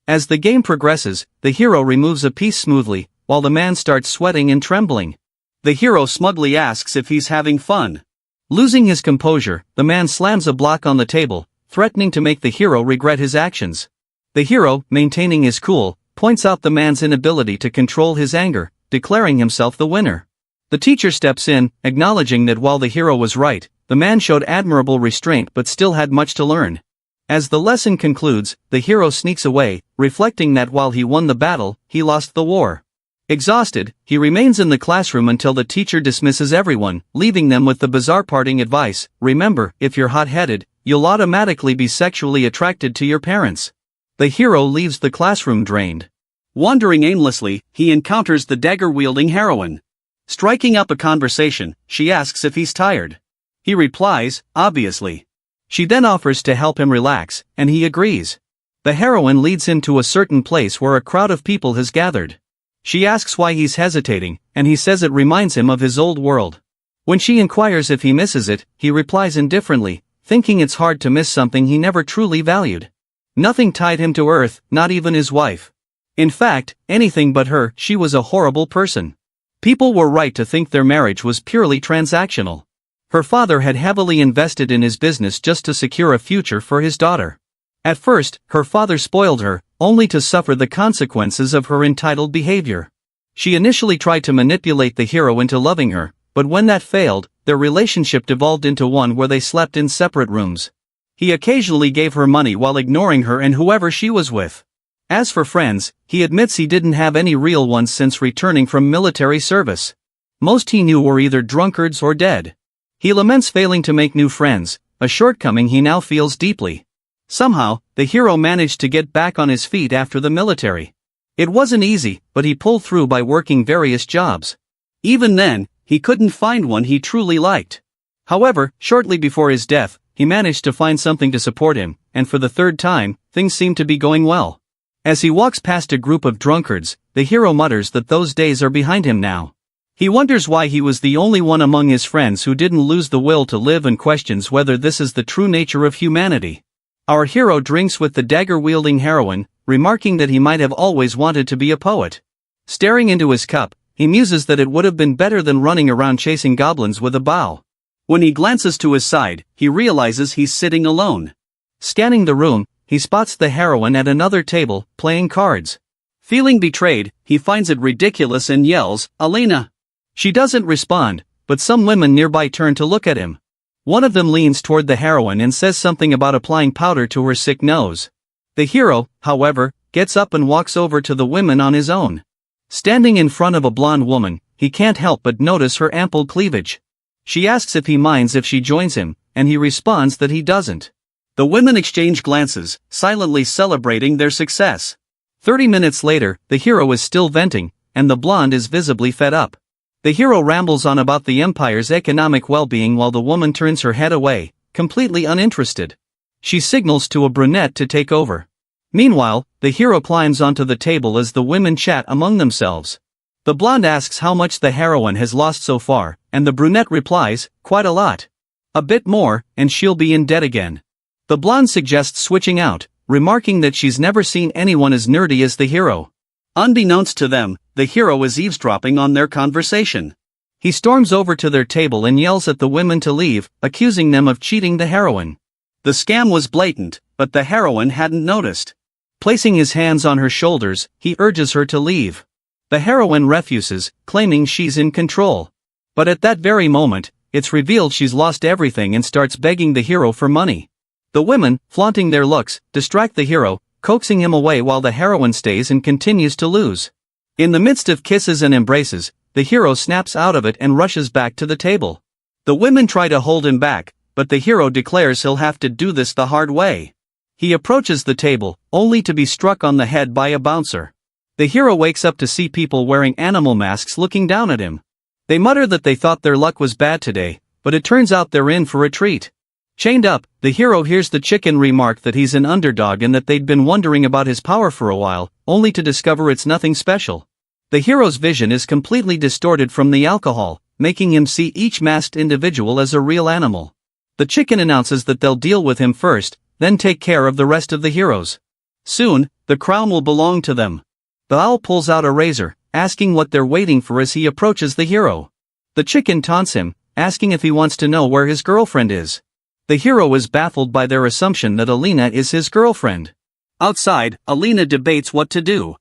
As the game progresses, the hero removes a piece smoothly, while the man starts sweating and trembling. The hero smugly asks if he's having fun. Losing his composure, the man slams a block on the table, threatening to make the hero regret his actions. The hero, maintaining his cool, points out the man's inability to control his anger, declaring himself the winner. The teacher steps in, acknowledging that while the hero was right, the man showed admirable restraint but still had much to learn. As the lesson concludes, the hero sneaks away, reflecting that while he won the battle, he lost the war. Exhausted, he remains in the classroom until the teacher dismisses everyone, leaving them with the bizarre parting advice: "Remember, if you're hot-headed, you'll automatically be sexually attracted to your parents." The hero leaves the classroom drained. Wandering aimlessly, he encounters the dagger-wielding heroine. Striking up a conversation, she asks if he's tired. He replies, "Obviously." She then offers to help him relax, and he agrees. The heroine leads him to a certain place where a crowd of people has gathered. She asks why he's hesitating, and he says it reminds him of his old world. When she inquires if he misses it, he replies indifferently, thinking it's hard to miss something he never truly valued. Nothing tied him to earth, not even his wife. In fact, anything but her. She was a horrible person. People were right to think their marriage was purely transactional. Her father had heavily invested in his business just to secure a future for his daughter. At first, her father spoiled her, only to suffer the consequences of her entitled behavior. She initially tried to manipulate the hero into loving her, but when that failed, their relationship devolved into one where they slept in separate rooms. He occasionally gave her money while ignoring her and whoever she was with. As for friends, he admits he didn't have any real ones since returning from military service. Most he knew were either drunkards or dead. He laments failing to make new friends, a shortcoming he now feels deeply. Somehow, the hero managed to get back on his feet after the military. It wasn't easy, but he pulled through by working various jobs. Even then, he couldn't find one he truly liked. However, shortly before his death, he managed to find something to support him, and for the third time, things seem to be going well. As he walks past a group of drunkards, the hero mutters that those days are behind him now. He wonders why he was the only one among his friends who didn't lose the will to live and questions whether this is the true nature of humanity. Our hero drinks with the dagger-wielding heroine, remarking that he might have always wanted to be a poet. Staring into his cup, he muses that it would have been better than running around chasing goblins with a bow. When he glances to his side, he realizes he's sitting alone. Scanning the room, he spots the heroine at another table, playing cards. Feeling betrayed, he finds it ridiculous and yells, "Alina!" She doesn't respond, but some women nearby turn to look at him. One of them leans toward the heroine and says something about applying powder to her sick nose. The hero, however, gets up and walks over to the women on his own. Standing in front of a blonde woman, he can't help but notice her ample cleavage. She asks if he minds if she joins him, and he responds that he doesn't. The women exchange glances, silently celebrating their success. 30 minutes later, the hero is still venting, and the blonde is visibly fed up. The hero rambles on about the empire's economic well-being while the woman turns her head away, completely uninterested. She signals to a brunette to take over. Meanwhile, the hero climbs onto the table as the women chat among themselves. The blonde asks how much the heroine has lost so far, and the brunette replies, "Quite a lot. A bit more, and she'll be in debt again." The blonde suggests switching out, remarking that she's never seen anyone as nerdy as the hero. Unbeknownst to them, the hero is eavesdropping on their conversation. He storms over to their table and yells at the women to leave, accusing them of cheating the heroine. The scam was blatant, but the heroine hadn't noticed. Placing his hands on her shoulders, he urges her to leave. The heroine refuses, claiming she's in control. But at that very moment, it's revealed she's lost everything and starts begging the hero for money. The women, flaunting their looks, distract the hero, coaxing him away while the heroine stays and continues to lose. In the midst of kisses and embraces, the hero snaps out of it and rushes back to the table. The women try to hold him back, but the hero declares he'll have to do this the hard way. He approaches the table, only to be struck on the head by a bouncer. The hero wakes up to see people wearing animal masks looking down at him. They mutter that they thought their luck was bad today, but it turns out they're in for a treat. Chained up, the hero hears the chicken remark that he's an underdog and that they'd been wondering about his power for a while, only to discover it's nothing special. The hero's vision is completely distorted from the alcohol, making him see each masked individual as a real animal. The chicken announces that they'll deal with him first, then take care of the rest of the heroes. Soon, the crown will belong to them. The owl pulls out a razor, asking what they're waiting for as he approaches the hero. The chicken taunts him, asking if he wants to know where his girlfriend is. The hero is baffled by their assumption that Alina is his girlfriend. Outside, Alina debates what to do.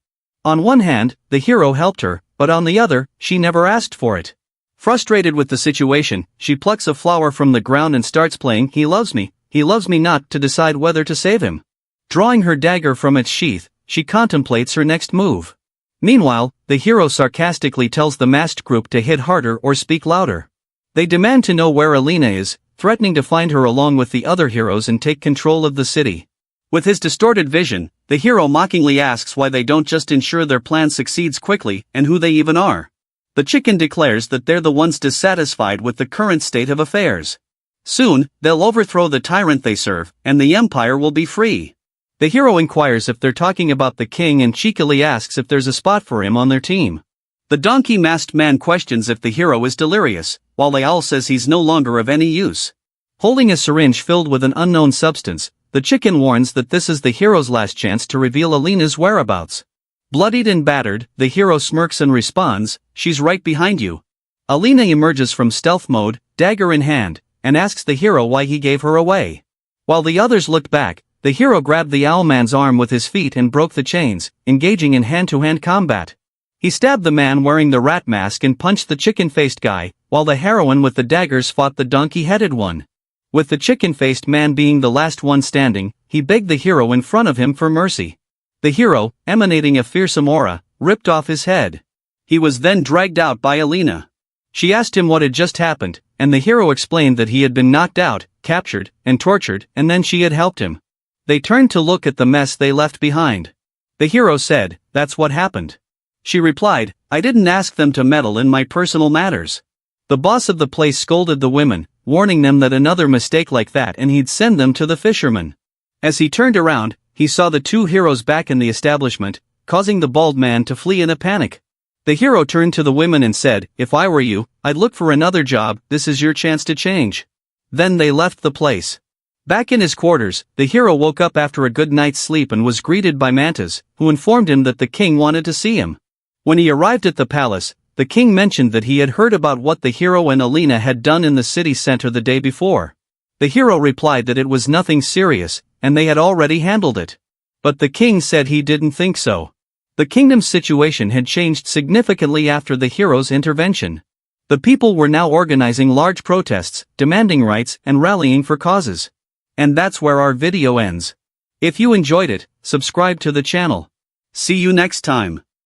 On one hand, the hero helped her, but on the other, she never asked for it. Frustrated with the situation, she plucks a flower from the ground and starts playing He Loves Me Not to decide whether to save him. Drawing her dagger from its sheath, she contemplates her next move. Meanwhile, the hero sarcastically tells the masked group to hit harder or speak louder. They demand to know where Alina is, threatening to find her along with the other heroes and take control of the city. With his distorted vision, the hero mockingly asks why they don't just ensure their plan succeeds quickly and who they even are. The chicken declares that they're the ones dissatisfied with the current state of affairs. Soon, they'll overthrow the tyrant they serve, and the empire will be free. The hero inquires if they're talking about the king and cheekily asks if there's a spot for him on their team. The donkey-masked man questions if the hero is delirious, while the owl says he's no longer of any use. Holding a syringe filled with an unknown substance, the chicken warns that this is the hero's last chance to reveal Alina's whereabouts. Bloodied and battered, the hero smirks and responds, "She's right behind you." Alina emerges from stealth mode, dagger in hand, and asks the hero why he gave her away. While the others looked back, the hero grabbed the owlman's arm with his feet and broke the chains, engaging in hand-to-hand combat. He stabbed the man wearing the rat mask and punched the chicken-faced guy, while the heroine with the daggers fought the donkey-headed one. With the chicken-faced man being the last one standing, he begged the hero in front of him for mercy. The hero, emanating a fearsome aura, ripped off his head. He was then dragged out by Alina. She asked him what had just happened, and the hero explained that he had been knocked out, captured, and tortured, and then she had helped him. They turned to look at the mess they left behind. The hero said, "That's what happened." She replied, "I didn't ask them to meddle in my personal matters." The boss of the place scolded the women, warning them that another mistake like that and he'd send them to the fisherman. As he turned around, he saw the two heroes back in the establishment, causing the bald man to flee in a panic. The hero turned to the women and said, "If I were you, I'd look for another job, this is your chance to change." Then they left the place. Back in his quarters, the hero woke up after a good night's sleep and was greeted by Mantas, who informed him that the king wanted to see him. When he arrived at the palace, the king mentioned that he had heard about what the hero and Alina had done in the city center the day before. The hero replied that it was nothing serious, and they had already handled it. But the king said he didn't think so. The kingdom's situation had changed significantly after the hero's intervention. The people were now organizing large protests, demanding rights and rallying for causes. And that's where our video ends. If you enjoyed it, subscribe to the channel. See you next time.